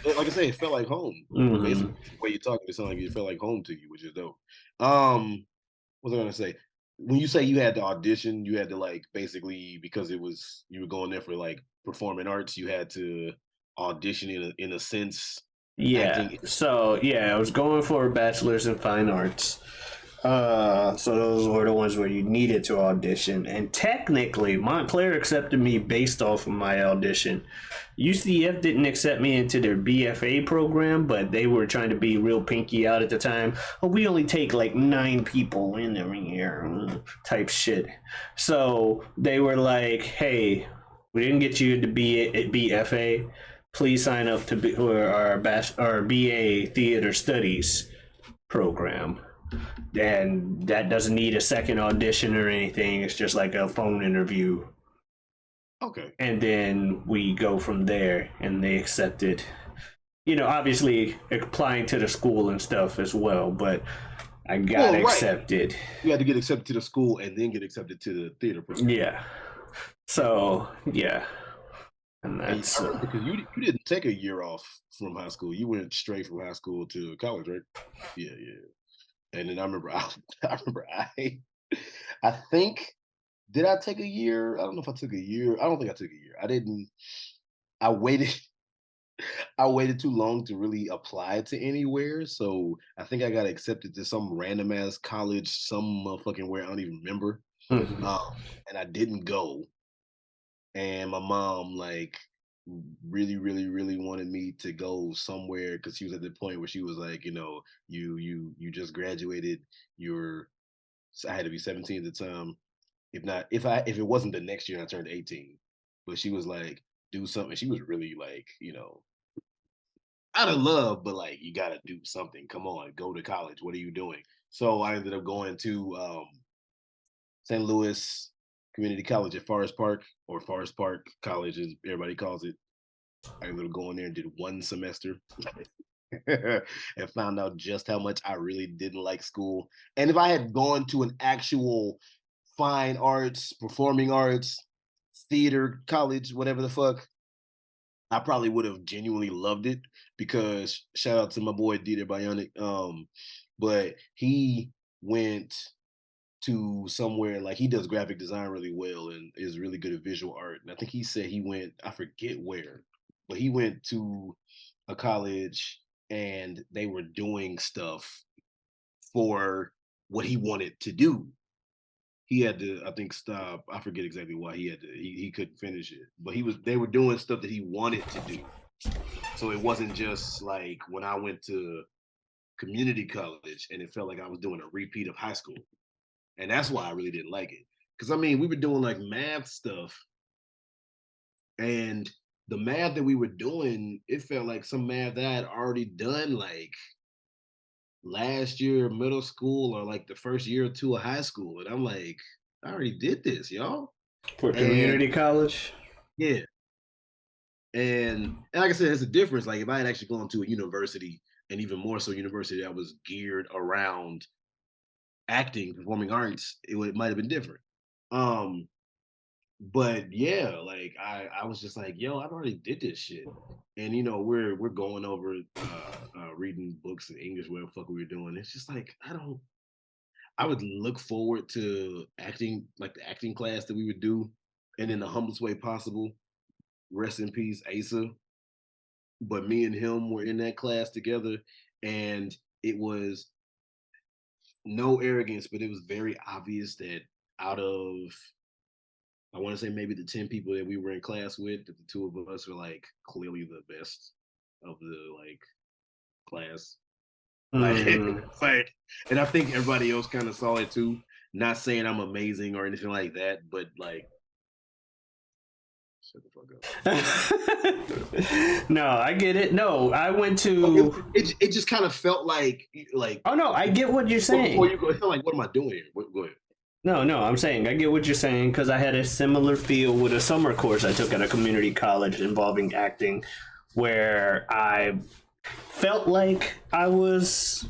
like I say, it felt like home. Mhm. Basically, the way you're talking, it sounded like it felt like home to you, which is dope. What was I gonna say? When you say you had to audition, you had to like basically because it was you were going there for like performing arts, you had to audition in a sense, Yeah. acting. So yeah, I was going for a bachelor's in fine arts. So those were the ones where you needed to audition, and technically, Montclair accepted me based off of my audition. UCF didn't accept me into their BFA program, but they were trying to be real pinky out at the time. Oh, we only take like 9 people in every year, type shit. So they were like, "Hey, we didn't get you to be at BFA. Please sign up to be for our BA Theater Studies program." And that doesn't need a second audition or anything. It's just like a phone interview, Okay. and then we go from there. And they accepted. Obviously applying to the school and stuff as well. But I got Well, right. accepted. You had to get accepted to the school and then get accepted to the theater program. Yeah. So yeah, and And that's I remember because you didn't take a year off from high school. You went straight from high school to college, right? Yeah, yeah. And then I remember I remember I think did I take a year? I don't know if I took a year. I don't think I took a year. I didn't I waited I waited too long to really apply to anywhere. So I think I got accepted to some random ass college, some motherfucking where I don't even remember. Mhm. Um, and I didn't go. And my mom like really, really, really wanted me to go somewhere because she was at the point where she was like, you just graduated. You're so I had to be 17 at the time. If not, if it wasn't the next year, I turned 18. But she was like, do something. She was really like, out of love, but like, you gotta do something. Come on, go to college. What are you doing? So I ended up going to St. Louis Community College at Forest Park, or Forest Park College, as everybody calls it. I ended up going there and did one semester and found out just how much I really didn't like school. And if I had gone to an actual fine arts, performing arts, theater, college, whatever the fuck, I probably would have genuinely loved it because shout out to my boy Dieter Bionic. But he went to somewhere like he does graphic design really well and is really good at visual art. And I think he said he went, I forget where, but he went to a college and they were doing stuff for what he wanted to do. He had to, I think, stop. I forget exactly why he had to. He couldn't finish it, but they were doing stuff that he wanted to do. So it wasn't just like when I went to community college and it felt like I was doing a repeat of high school, and that's why I really didn't like it. Because I mean, we were doing like math stuff, and the math that we were doing, it felt like some math that I had already done like last year of middle school or like the first year or two of high school. And I'm like, I already did this, y'all. For community college? Yeah. And like I said, there's a difference. Like if I had actually gone to a university, and even more so university that was geared around acting, performing arts, it might have been different. Um, but yeah, like I was just like, yo, I already did this shit. And we're going over reading books in English, whatever the fuck we were doing. It's just like I would look forward to acting, like the acting class that we would do, and in the humblest way possible. Rest in peace, Asa. But me and him were in that class together, and it was no arrogance, but it was very obvious that out of, I want to say maybe the 10 people that we were in class with, that the two of us were like clearly the best of the like class. Like, and I think everybody else kind of saw it too. Not saying I'm amazing or anything like that, but like, shut the fuck up. No, I get it. No, I went to. It just kind of felt like. Oh no, I get what you're saying. Before you go, it felt like, what am I doing here? Go ahead. No, I'm saying I get what you're saying because I had a similar feel with a summer course I took at a community college involving acting, where I felt like I was,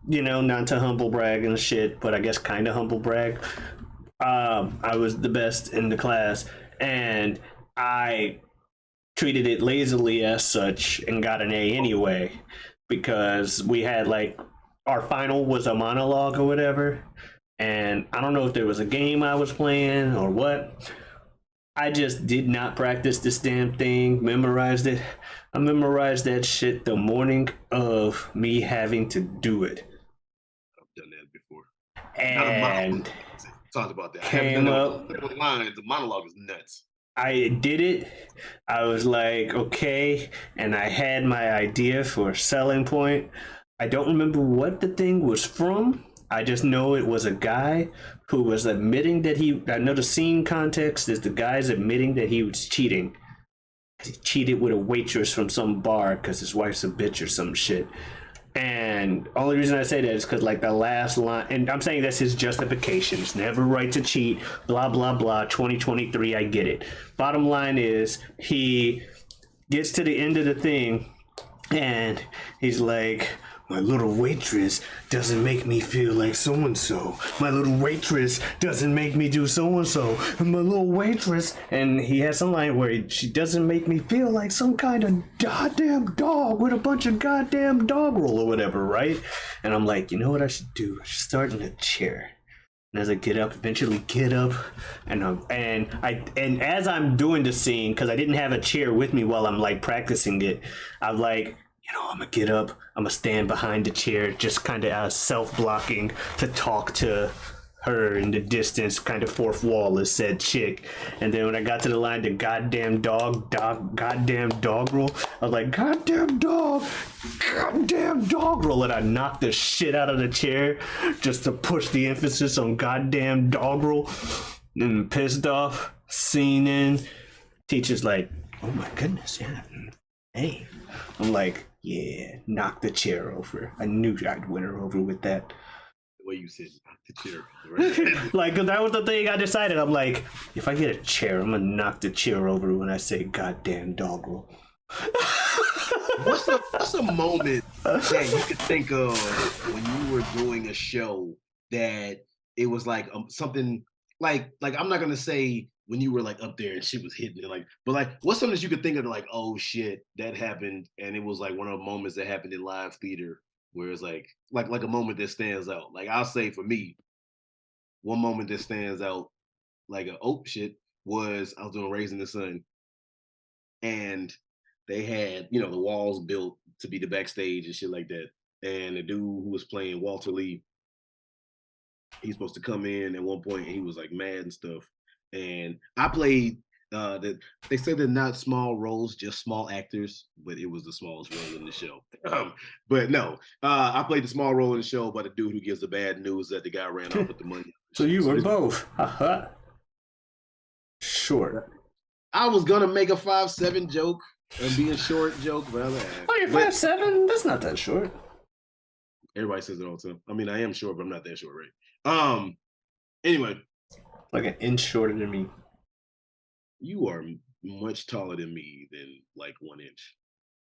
not to humble brag and shit, but I guess kind of humble brag. I was the best in the class, and I treated it lazily as such and got an A anyway, because we had like our final was a monologue or whatever. And I don't know if there was a game I was playing or what. I just did not practice this damn thing, memorized it. I memorized that shit the morning of me having to do it. I've done that before. And talked about that. Came up. The monologue is nuts. I did it. I was like, okay. And I had my idea for a selling point. I don't remember what the thing was from. I just know it was a guy who was admitting that I know the scene context is the guy's admitting that he was cheating. He cheated with a waitress from some bar because his wife's a bitch or some shit. And only reason I say that is because like the last line, and I'm saying that's his justification. It's never right to cheat, blah, blah, blah, 2023, I get it. Bottom line is he gets to the end of the thing and he's like, my little waitress doesn't make me feel like so-and-so. My little waitress doesn't make me do so-and-so. And my little waitress... And he has some line where she doesn't make me feel like some kind of goddamn dog with a bunch of goddamn dog roll or whatever, right? And I'm like, you know what I should do? I should start in a chair. And as I eventually get up, and as I'm doing the scene, because I didn't have a chair with me while I'm like practicing it, I'm like... I'm gonna get up, I'm gonna stand behind the chair, just kind of as self-blocking to talk to her in the distance, kind of fourth wall as said chick. And then when I got to the line, the goddamn dog roll, I was like, goddamn dog roll, and I knocked the shit out of the chair just to push the emphasis on goddamn dog roll. And pissed off, scene in, teacher's like, oh my goodness, yeah, hey. I'm like, yeah, knock the chair over. I knew I'd win her over with that. The way you said knock the chair over. Right? Like, that was the thing I decided. I'm like, if I get a chair, I'm gonna knock the chair over when I say goddamn dog roll. What's a moment that you could think of when you were doing a show that it was like something like I'm not gonna say when you were like up there and shit was hitting it, like, but like what's something that you could think of like, oh shit, that happened, and it was like one of the moments that happened in live theater where it's like a moment that stands out. Like I'll say for me, one moment that stands out like a oh shit was I was doing Raising the Sun, and they had the walls built to be the backstage and shit like that. And the dude who was playing Walter Lee, he's supposed to come in at one point and he was like mad and stuff. And I played that they said they're not small roles, just small actors, but it was the smallest role in the show. But no, I played the small role in the show by the dude who gives the bad news that the guy ran off with the money. So you So were this- both. Short. I was gonna make a 5'7" joke and being short joke, but I was like, Oh, you're but 5'7"? That's not that short. everybody says it all the time. I mean, I am short, but I'm not that short, right? Anyway, Like an inch shorter than me. you are much taller than me than like 1 inch.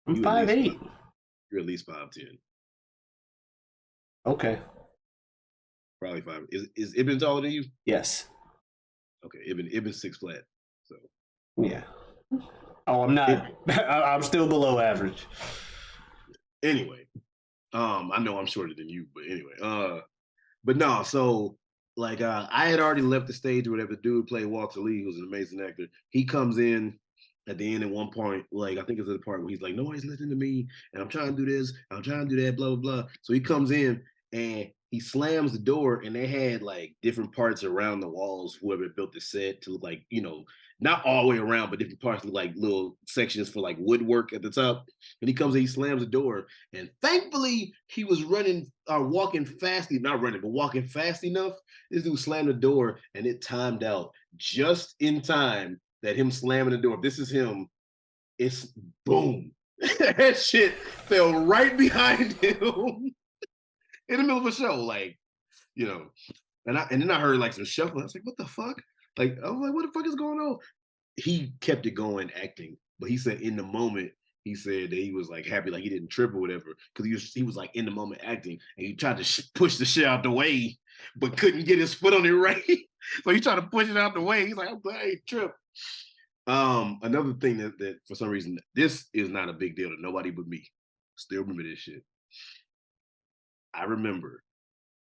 I'm You at least 5'8". You're at least 5'10". Okay. Probably 5. Is Ibn taller than you? Yes. Okay, Ibn 6 flat. So Yeah. Oh, I'm not. I'm still below average. anyway, I know I'm shorter than you, but anyway, but no, so like I had already left the stage or whatever. The dude played Walter Lee, who's an amazing actor. He comes in at the end at one point, like I think it's at the part where he's like, nobody's listening to me, and I'm trying to do this, I'm trying to do that, blah blah blah. So he comes in and he slams the door, and they had like different parts around the walls, whoever built the set to look like, not all the way around, but different parts look like little sections for like woodwork at the top. And he comes in, he slams the door, and thankfully he was walking fast, not running, but walking fast enough. This dude slammed the door, and it timed out just in time that him slamming the door. If this is him, it's boom. That shit fell right behind him in the middle of a show, like, and then I heard like some shuffling. I was like, what the fuck? Like, I was like, what the fuck is going on? He kept it going acting, but he said in the moment, he said that he was like happy, like he didn't trip or whatever, because he was like in the moment acting, and he tried to push the shit out the way, but couldn't get his foot on it right. So he tried to push it out the way. He's like, I'm glad he tripped. Another thing that for some reason this is not a big deal to nobody but me. Still remember this shit. I remember,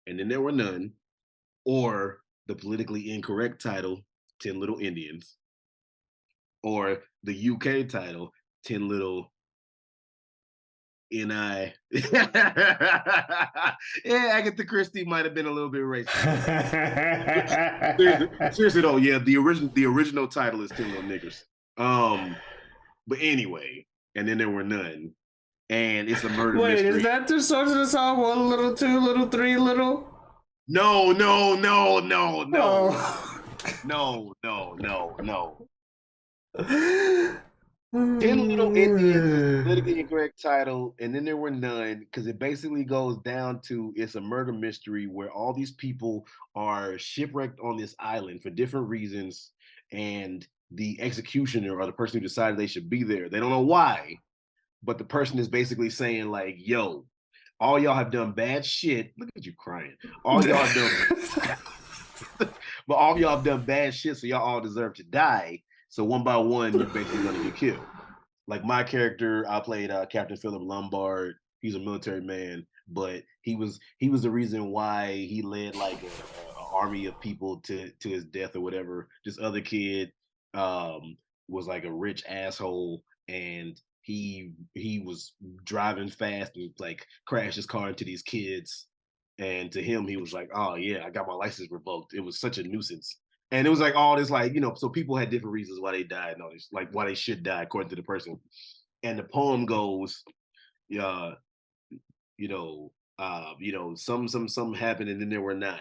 and then there were none, or the politically incorrect title, 10 Little Indians, or the UK title, 10 Little NI. Yeah, Agatha Christie might have been a little bit racist. Seriously though, yeah, the original title is 10 Little Niggers. But anyway, and then there were none. And it's a murder Wait, mystery. is that the source of the song? 1 little, 2 little, 3 little? No. Oh. No. 10 Little Indians is the politically incorrect title, and then there were none, because it basically goes down to it's a murder mystery where all these people are shipwrecked on this island for different reasons, and the executioner or the person who decided they should be there, they don't know why, but the person is basically saying like, yo, all y'all have done bad shit. Look at you crying. All y'all have done but all of y'all have done bad shit, so y'all all deserve to die. So one by one, you're basically gonna get killed. Like my character, I played Captain Philip Lombard. He's a military man, but he was the reason why he led like a army of people to his death or whatever. This other kid was like a rich asshole, and he was driving fast and like crashed his car into these kids. And to him, he was like, "Oh yeah, I got my license revoked. It was such a nuisance." And it was like all this, like, so people had different reasons why they died and all this, like why they should die according to the person. And the poem goes, some happened and then there were 9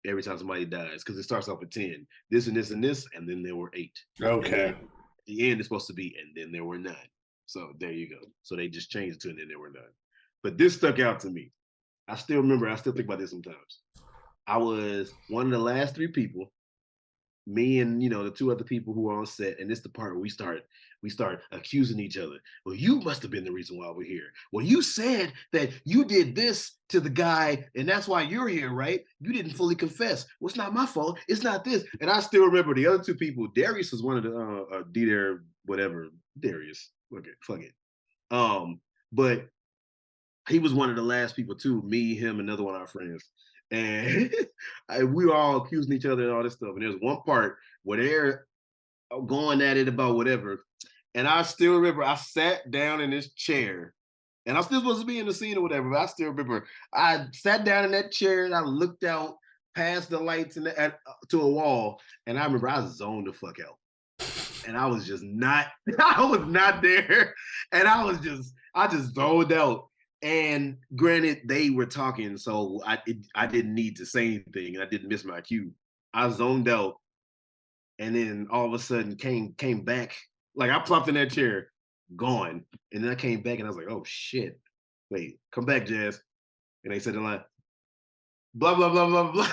every time somebody dies, because it starts off with 10, this and this and this, and then there were 8. Okay. At the end it's supposed to be, and then there were 9. So there you go. So they just changed it to and then there were 9. But this stuck out to me. I still remember, I still think about this sometimes. I was one of the last 3 people me and the two other people who were on set, and this the part where we start accusing each other. Well, you must have been the reason why we're here. Well, you said that you did this to the guy, and that's why you're here, right? You didn't fully confess. Well, it's not my fault. It's not this. And I still remember the other two people. Darius was one of the D whatever. Darius. Okay, fuck it. But he was one of the last people too. Me, him, another one of our friends, and we were all accusing each other and all this stuff. And there's one part where they're going at it about whatever, and I still remember I sat down in this chair, and I'm still supposed to be in the scene or whatever. But I still remember I sat down in that chair and I looked out past the lights and to a wall, and I remember I zoned the fuck out, and I was just not. I was not there, and I just zoned out. And granted, they were talking, so I didn't need to say anything, and I didn't miss my cue. I zoned out, and then all of a sudden came back. Like I plopped in that chair, gone, and then I came back, and I was like, "Oh shit! Wait, come back, Jazz." And they said the line, "Blah blah blah blah blah."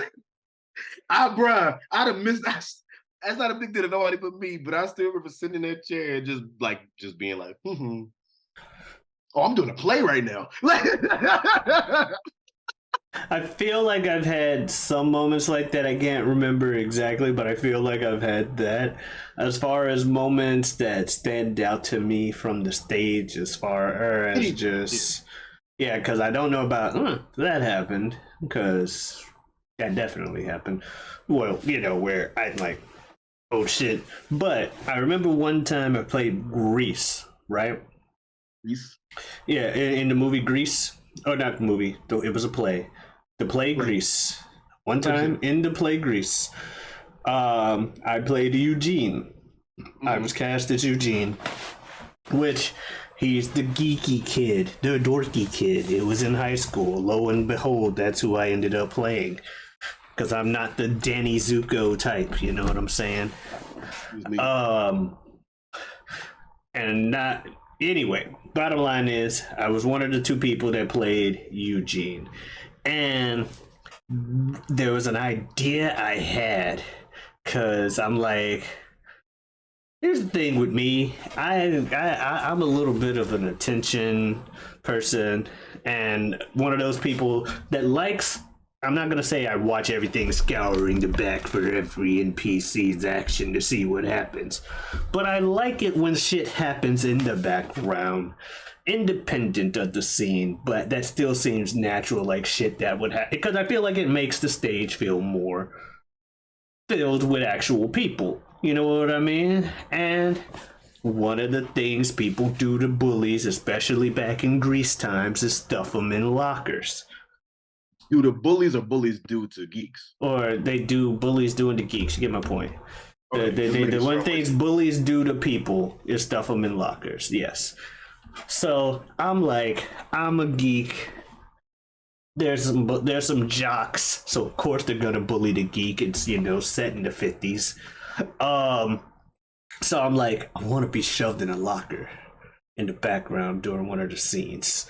Bruh, I'd have missed. That's not a big deal to nobody but me, but I still remember sitting in that chair and just being like, "Hmm." Oh, I'm doing a play right now. I feel like I've had some moments like that. I can't remember exactly, but I feel like I've had that. As far as moments that stand out to me from the stage, as far as just, yeah, because I don't know about that happened, because that definitely happened. Well, where I'm like, oh shit. But I remember one time I played Grease, right? Grease? Yeah, in the movie Grease. Oh, not the movie. It was a play. The play Grease. One time in the play Grease, I played Eugene. I was cast as Eugene, which he's the geeky kid, the dorky kid. It was in high school. Lo and behold, that's who I ended up playing. Because I'm not the Danny Zuko type, you know what I'm saying? And not... Anyway, bottom line is, I was one of the two people that played Eugene. And there was an idea I had, because I'm like, here's the thing with me. I'm a little bit of an attention person, and one of those people that likes... I'm not going to say I watch everything scouring the back for every NPC's action to see what happens. But I like it when shit happens in the background, independent of the scene, but that still seems natural, like shit that would happen. Because I feel like it makes the stage feel more filled with actual people. You know what I mean? And one of the things people do to bullies, especially back in Grease times, is stuff them in lockers. Do the bullies or bullies do to geeks? Or they do bullies doing to geeks. You get my point. Okay, the one things bullies do to people is stuff them in lockers. Yes. So I'm like, I'm a geek. There's some jocks, so of course they're gonna bully the geek. It's set in the 50s. So I'm like, I want to be shoved in a locker in the background during one of the scenes.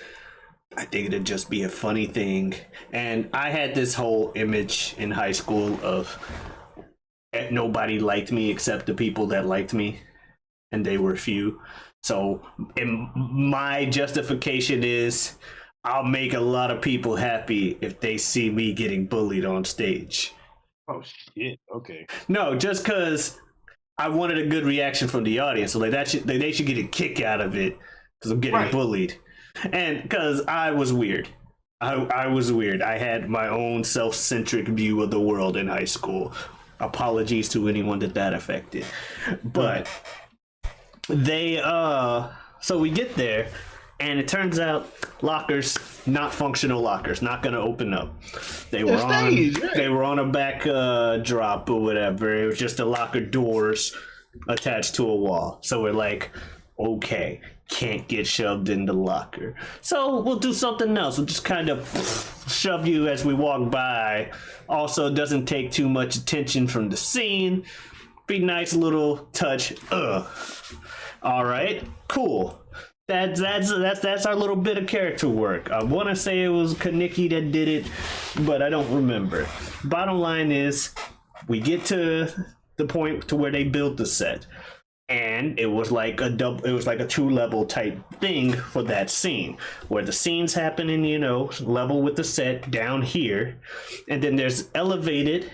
I think it'd just be a funny thing. And I had this whole image in high school of nobody liked me except the people that liked me, and they were few. So my justification is I'll make a lot of people happy if they see me getting bullied on stage. Oh shit, okay. No, just because I wanted a good reaction from the audience. So they should get a kick out of it because I'm getting bullied. And because I was weird. I was weird. I had my own self-centric view of the world in high school. Apologies to anyone that affected. But so we get there, and it turns out lockers, not functional lockers, not going to open up. They were on a back drop or whatever. It was just the locker doors attached to a wall. So we're like, okay, can't get shoved in the locker. So we'll do something else. We'll just kind of shove you as we walk by. Also doesn't take too much attention from the scene. Be nice little touch. All right, cool. That's our little bit of character work. I want to say it was Kaneki that did it, but I don't remember. Bottom line is, we get to the point to where they built the set. And it was like a 2-level type thing for that scene, where the scenes happen in, level with the set down here, and then there's elevated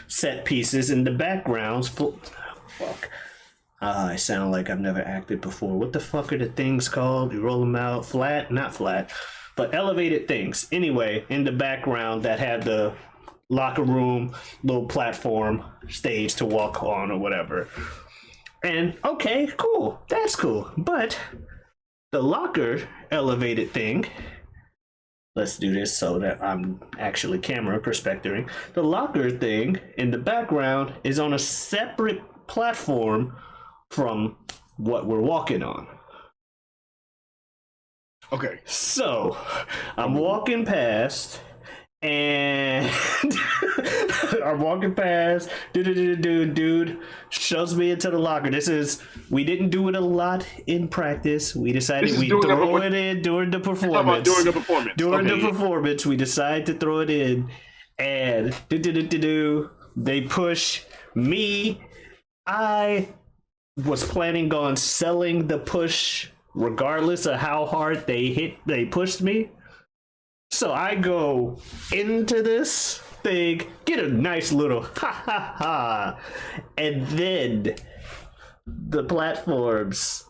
set pieces in the backgrounds. Fuck. I sound like I've never acted before. What the fuck are the things called? You roll them out flat, not flat, but elevated things. Anyway, in the background that had the locker room, little platform, stage to walk on or whatever. And okay, cool. That's cool. But the locker elevated thing, let's do this so that I'm actually camera perspecting. The locker thing in the background is on a separate platform from what we're walking on. Okay. So I'm walking past, and I'm walking past, dude shoves me into the locker. We didn't do it a lot in practice. We decided we throw it in during the performance. During the performance, we decided to throw it in, and they push me. I was planning on selling the push regardless of how hard they pushed me. So I go into this thing, get a nice little ha ha ha, and then the platforms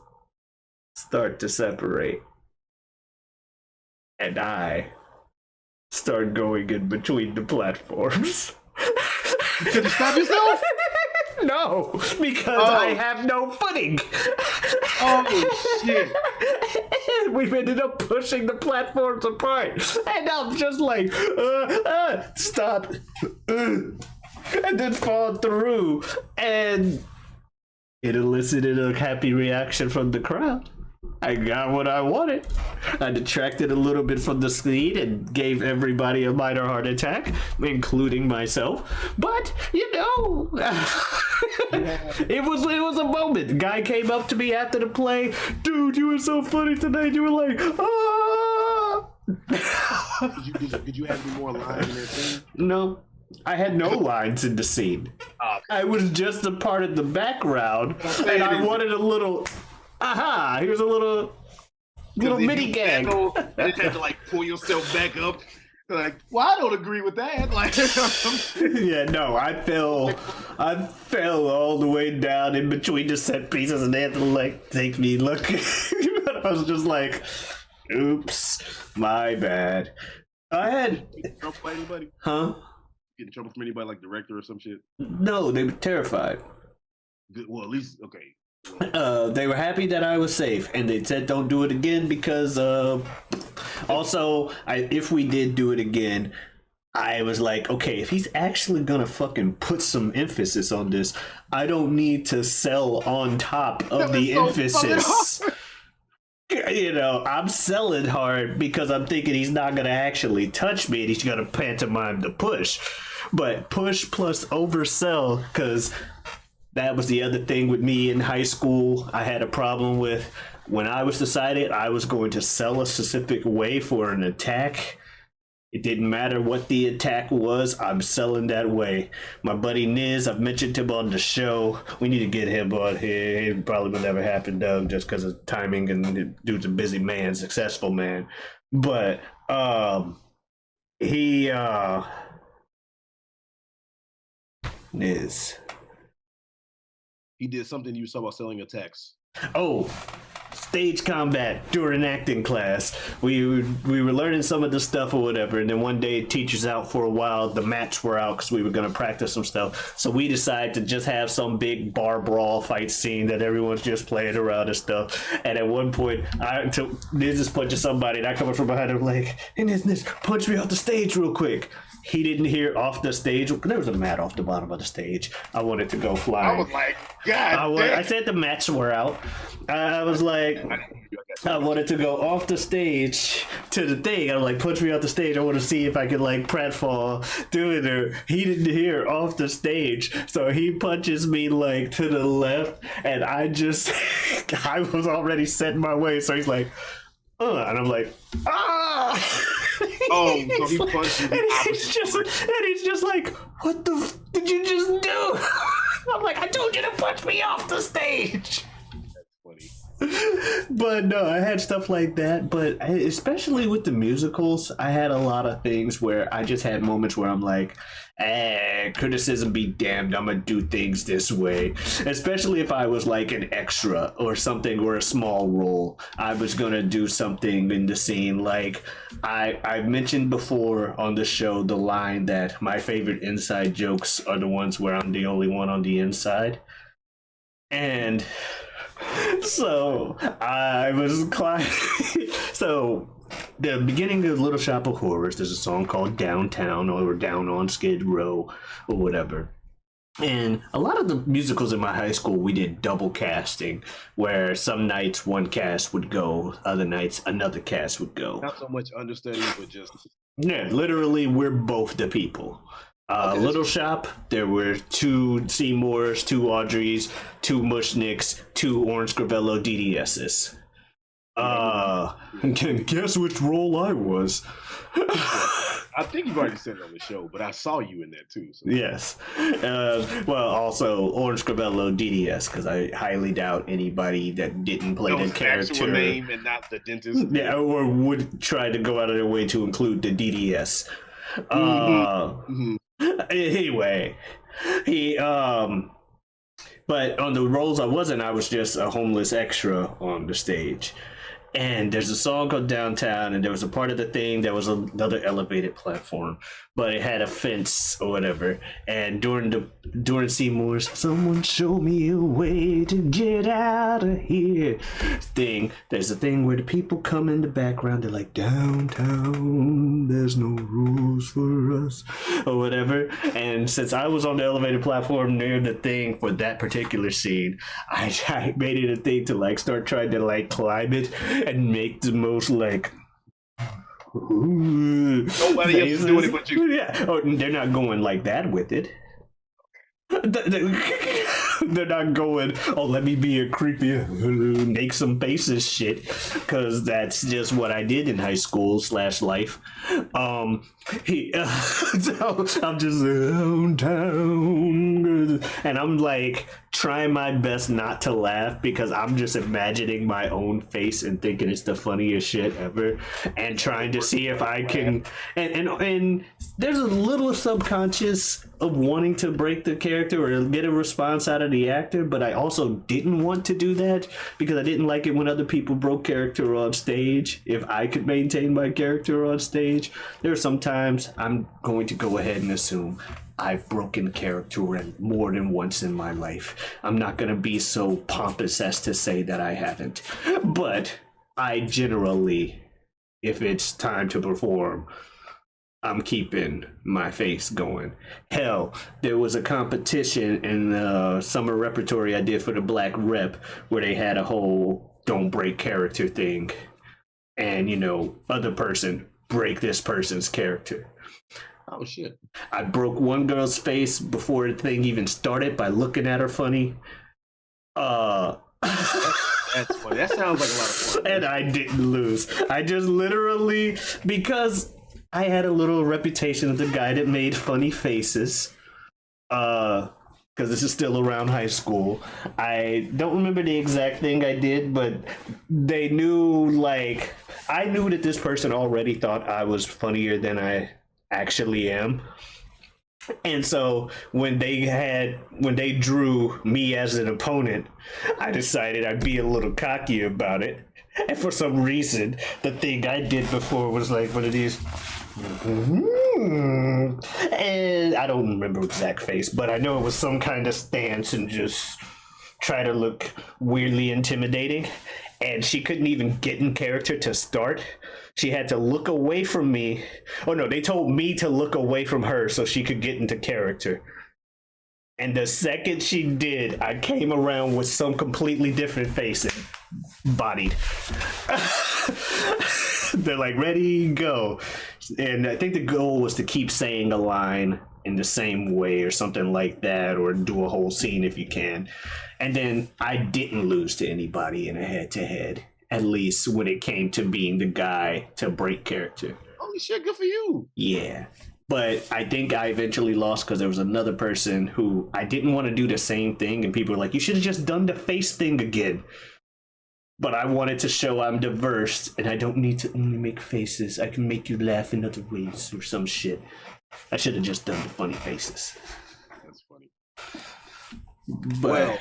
start to separate. And I start going in between the platforms. You couldn't stop yourself? No, because I have no footing. Oh, shit. And we've ended up pushing the platforms apart. And I'm just like, stop. And then fall through. And it elicited a happy reaction from the crowd. I got what I wanted. I detracted a little bit from the speed and gave everybody a minor heart attack, including myself. But it was a moment. The guy came up to me after the play. Dude, you were so funny tonight. You were like, ah. Did you have any more lines in that scene? No. I had no lines in the scene. Okay. I was just a part of the background, and I wanted a little. Aha! Here's a little mini gag. You just had to pull yourself back up. Like, well, I don't agree with that. Yeah, no, I fell all the way down in between the set pieces, and they had to take me looking. But I was just like, oops, my bad. I had. Get in trouble by anybody? Huh? Get in trouble from anybody, like director or some shit? No, they were terrified. Good. Well, at least okay. They were happy that I was safe, and they said don't do it again because also if we did do it again, I was like, okay, if he's actually gonna fucking put some emphasis on this, I don't need to sell on top of the emphasis. I'm selling hard because I'm thinking he's not gonna actually touch me and he's gonna pantomime the push. But push plus oversell, because that was the other thing with me in high school. I had a problem with when I was decided I was going to sell a specific way for an attack. It didn't matter what the attack was, I'm selling that way. My buddy Niz, I've mentioned him on the show. We need to get him on here. It probably will never happen, though, just because of timing, and the dude's a busy man, successful man. But Niz. He did something you saw about selling attacks. Oh, stage combat during acting class. We were learning some of the stuff or whatever, and then one day teacher's out for a while. The mats were out because we were going to practice some stuff. So we decided to just have some big bar brawl fight scene that everyone's just playing around and stuff. And at one point, Niz is punching somebody, and I come up from behind him like, hey, Niz, punch me off the stage real quick. He didn't hear off the stage. There was a mat off the bottom of the stage. I wanted to go flying. I was like, God damn. I said the mats were out. I was like, I wanted to go off the stage to the thing. I was like, punch me off the stage. I want to see if I could pratfall doing it. He didn't hear off the stage. So he punches me to the left. And I was already set my way. So he's like, and I'm like, ah. Oh, so he punched you the opposite and he's just like, what the did you just do? I'm like, I told you to punch me off the stage. That's funny. But no, I had stuff like that. But especially with the musicals, I had a lot of things where I just had moments where I'm like, criticism be damned, I'm gonna do things this way. Especially if I was like an extra or something, or a small role, I was gonna do something in the scene. Like I mentioned before on the show the line that my favorite inside jokes are the ones where I'm the only one on the inside. And so I was so the beginning of Little Shop of Horrors, there's a song called Downtown or Down on Skid Row or whatever. And a lot of the musicals in my high school, we did double casting, where some nights one cast would go, other nights another cast would go. Not so much understudy, but just Yeah, literally, we're both the people. Okay, Little Shop, there were 2 Seymours, 2 Audreys, 2 Mushnicks, 2 Orange Scrivello DDSs. Guess which role I was? I think you've already said it on the show, but I saw you in that too. So. Yes. Well, also Orange Scrivello DDS, because I highly doubt anybody that didn't play the character. Actual name and not the dentist. Yeah, or would try to go out of their way to include the DDS. Anyway, but on the roles I wasn't, I was just a homeless extra on the stage. And there's a song called Downtown, and there was a part of the thing that was another elevated platform, but it had a fence or whatever. And during Seymour's "Someone Show Me a Way to Get Out of Here" thing, there's a thing where the people come in the background. They're like, "Downtown, there's no rules for us," or whatever. And since I was on the elevated platform near the thing for that particular scene, I made it a thing to like start trying to like climb it and make the most like nobody else is doing it but you. Yeah. Oh, they're not going like that with it. They're not going, oh, let me be a creepy, make some faces shit, because that's just what I did in high school / life. So I'm just downtown, and I'm like trying my best not to laugh because I'm just imagining my own face and thinking it's the funniest shit ever, and trying to see if I can. And there's a little subconscious of wanting to break the character or get a response out of the actor, but I also didn't want to do that because I didn't like it when other people broke character on stage. If I could maintain my character on stage, there are some times I'm going to go ahead and assume I've broken character more than once in my life. I'm not going to be so pompous as to say that I haven't, but I generally, if it's time to perform, I'm keeping my face going. Hell, there was a competition in the summer repertory I did for the Black Rep where they had a whole don't break character thing. And, other person break this person's character. Oh, shit. I broke one girl's face before the thing even started by looking at her funny. That's funny. That sounds like a lot of fun. And I didn't lose. I just literally, because I had a little reputation of the guy that made funny faces. Because this is still around high school. I don't remember the exact thing I did, but they knew, like, I knew that this person already thought I was funnier than I actually am. And so when they drew me as an opponent, I decided I'd be a little cocky about it. And for some reason, the thing I did before was like one of these. And I don't remember exact face, but I know it was some kind of stance and just try to look weirdly intimidating. And she couldn't even get in character to start. She had to look away from me. Oh no, they told me to look away from her so she could get into character. And the second she did, I came around with some completely different face and bodied. They're like, ready, go. And I think the goal was to keep saying a line in the same way or something like that, or do a whole scene if you can. And then I didn't lose to anybody in a head-to-head. at least when it came to being the guy to break character. Holy shit, good for you. Yeah. But I think I eventually lost because there was another person who I didn't want to do the same thing, and people were like, you should have just done the face thing again. But I wanted to show I'm diverse, and I don't need to only make faces. I can make you laugh in other ways or some shit. I should have just done the funny faces. That's funny. But, well,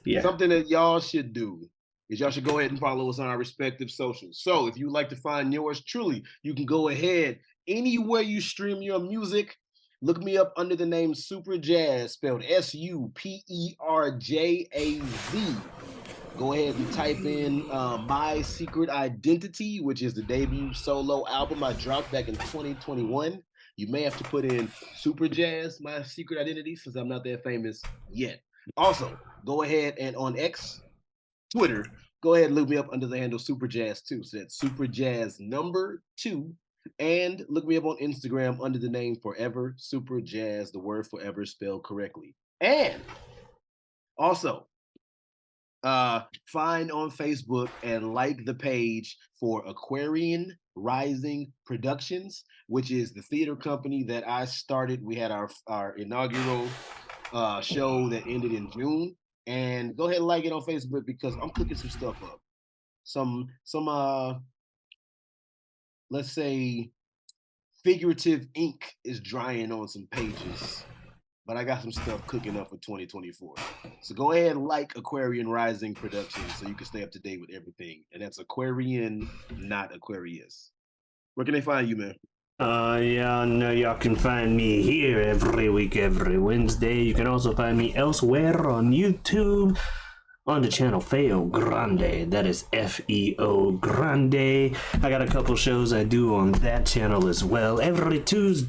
yeah. Something that y'all should do is y'all should go ahead and follow us on our respective socials. So if you'd like to find yours truly, you can go ahead anywhere you stream your music. Look me up under the name Super Jazz, spelled SUPERJAZ. Go ahead and type in My Secret Identity, which is the debut solo album I dropped back in 2021. You may have to put in Super Jazz, My Secret Identity, since I'm not that famous yet. Also, go ahead and on X, Twitter, go ahead and look me up under the handle Super Jazz 2. So that's Super Jazz number 2. And look me up on Instagram under the name Forever Super Jazz, the word forever spelled correctly. And also, find on Facebook and like the page for Aquarian Rising Productions, which is the theater company that I started. We had our inaugural show that ended in June. And go ahead and like it on Facebook because I'm cooking some stuff up. Some let's say figurative ink is drying on some pages. But I got some stuff cooking up for 2024. So go ahead and like Aquarian Rising Productions so you can stay up to date with everything. And that's Aquarian, not Aquarius. Where can they find you, man? Yeah, no, y'all can find me here every week, every Wednesday. You can also find me elsewhere on YouTube on the channel Feo Grande. That is Feo Grande. I got a couple shows I do on that channel as well. Every Tuesday,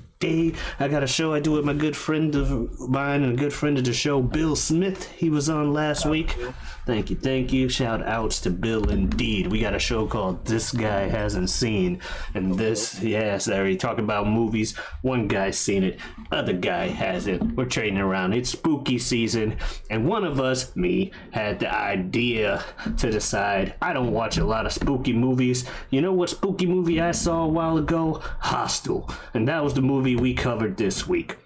I got a show I do with my good friend of mine and a good friend of the show, Bill Smith. He was on last week. Thank you. Shout outs to Bill indeed. We got a show called This Guy Hasn't Seen. And we talk about movies. One guy's seen it, other guy hasn't. We're trading around. It's spooky season. And one of us, me, had the idea to decide I don't watch a lot of spooky movies. You know what spooky movie I saw a while ago? Hostel. And that was the movie we covered this week.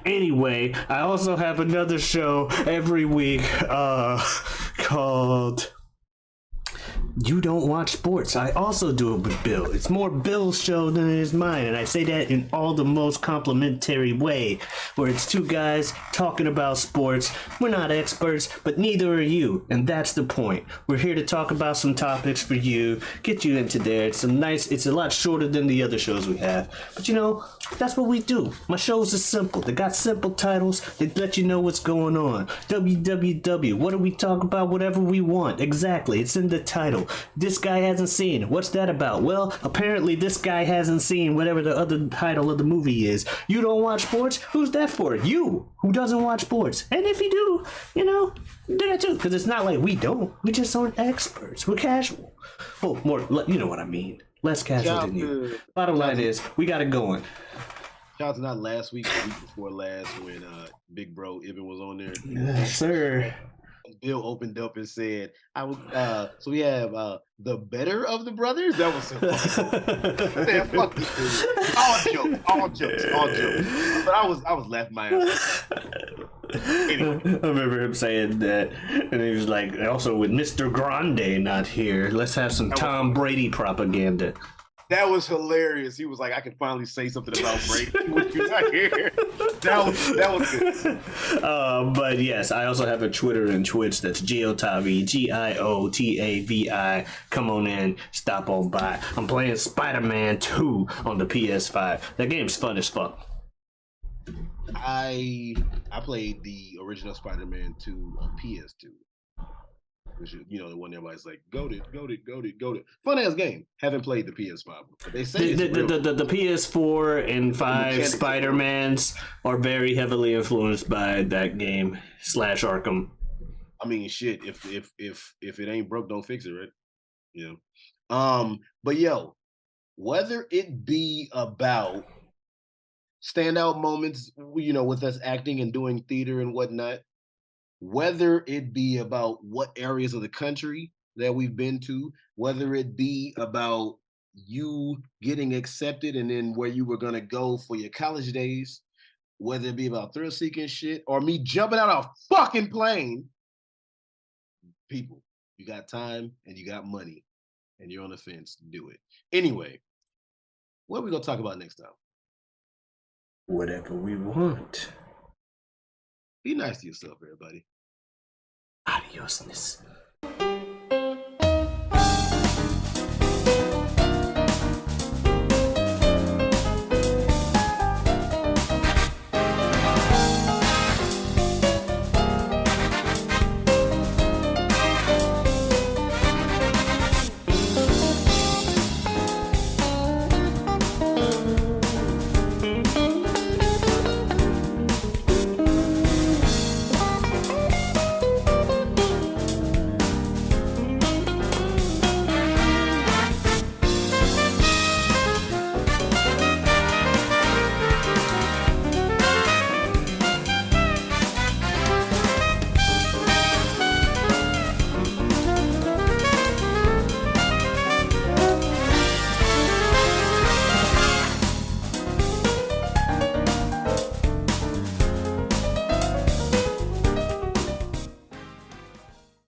Anyway, I also have another show every week called You Don't Watch Sports. I also do it with Bill. It's more Bill's show than it is mine, and I say that in all the most complimentary way, where it's two guys talking about sports. We're not experts, but neither are you, and that's the point. We're here to talk about some topics for you, get you into there. It's a lot shorter than the other shows we have, but you know, that's what we do. My shows are simple. They got simple titles. They let you know what's going on. WWW. What do we talk about? Whatever we want. Exactly. It's in the title. This guy hasn't seen. What's that about? Well, apparently this guy hasn't seen whatever the other title of the movie is. You don't watch sports? Who's that for? You, who doesn't watch sports. And if you do, you know, do that too. Because it's not like we don't. We just aren't experts. We're casual. Oh, more, you know what I mean. Less casual than you. Bottom line is, we got it going. Shout out to not last week, the week before last, when Big Bro Ibn was on there. Yes, sir. Bill opened up and said, "I will." So we have the better of the brothers. That was so funny. Man, fuck this dude. All jokes. But I was laughing my ass off. Anyway. I remember him saying that, and he was like, "Also with Mr. Grande not here, let's have some Tom Brady propaganda." That was hilarious. He was like, I can finally say something about Brady when you're not here. That was good. But yes, I also have a Twitter and Twitch. That's Giotavi, Giotavi. Come on in, stop on by. I'm playing Spider-Man 2 on the PS5. That game's fun as fuck. I played the original Spider-Man 2 on PS2. Which is, you know, the one everybody's like, goated. Fun ass game. Haven't played the PS5. But they say the PS4 and 5 Spider-Mans are very heavily influenced by that game / Arkham. I mean, shit. If it ain't broke, don't fix it, right? You know. But yo, whether it be about standout moments, you know, with us acting and doing theater and whatnot, whether it be about what areas of the country that we've been to, whether it be about you getting accepted and then where you were going to go for your college days, whether it be about thrill seeking shit or me jumping out of a fucking plane. People, you got time and you got money and you're on the fence, do it. Anyway, what are we going to talk about next time? Whatever we want. Be nice to yourself, everybody. Adiosness.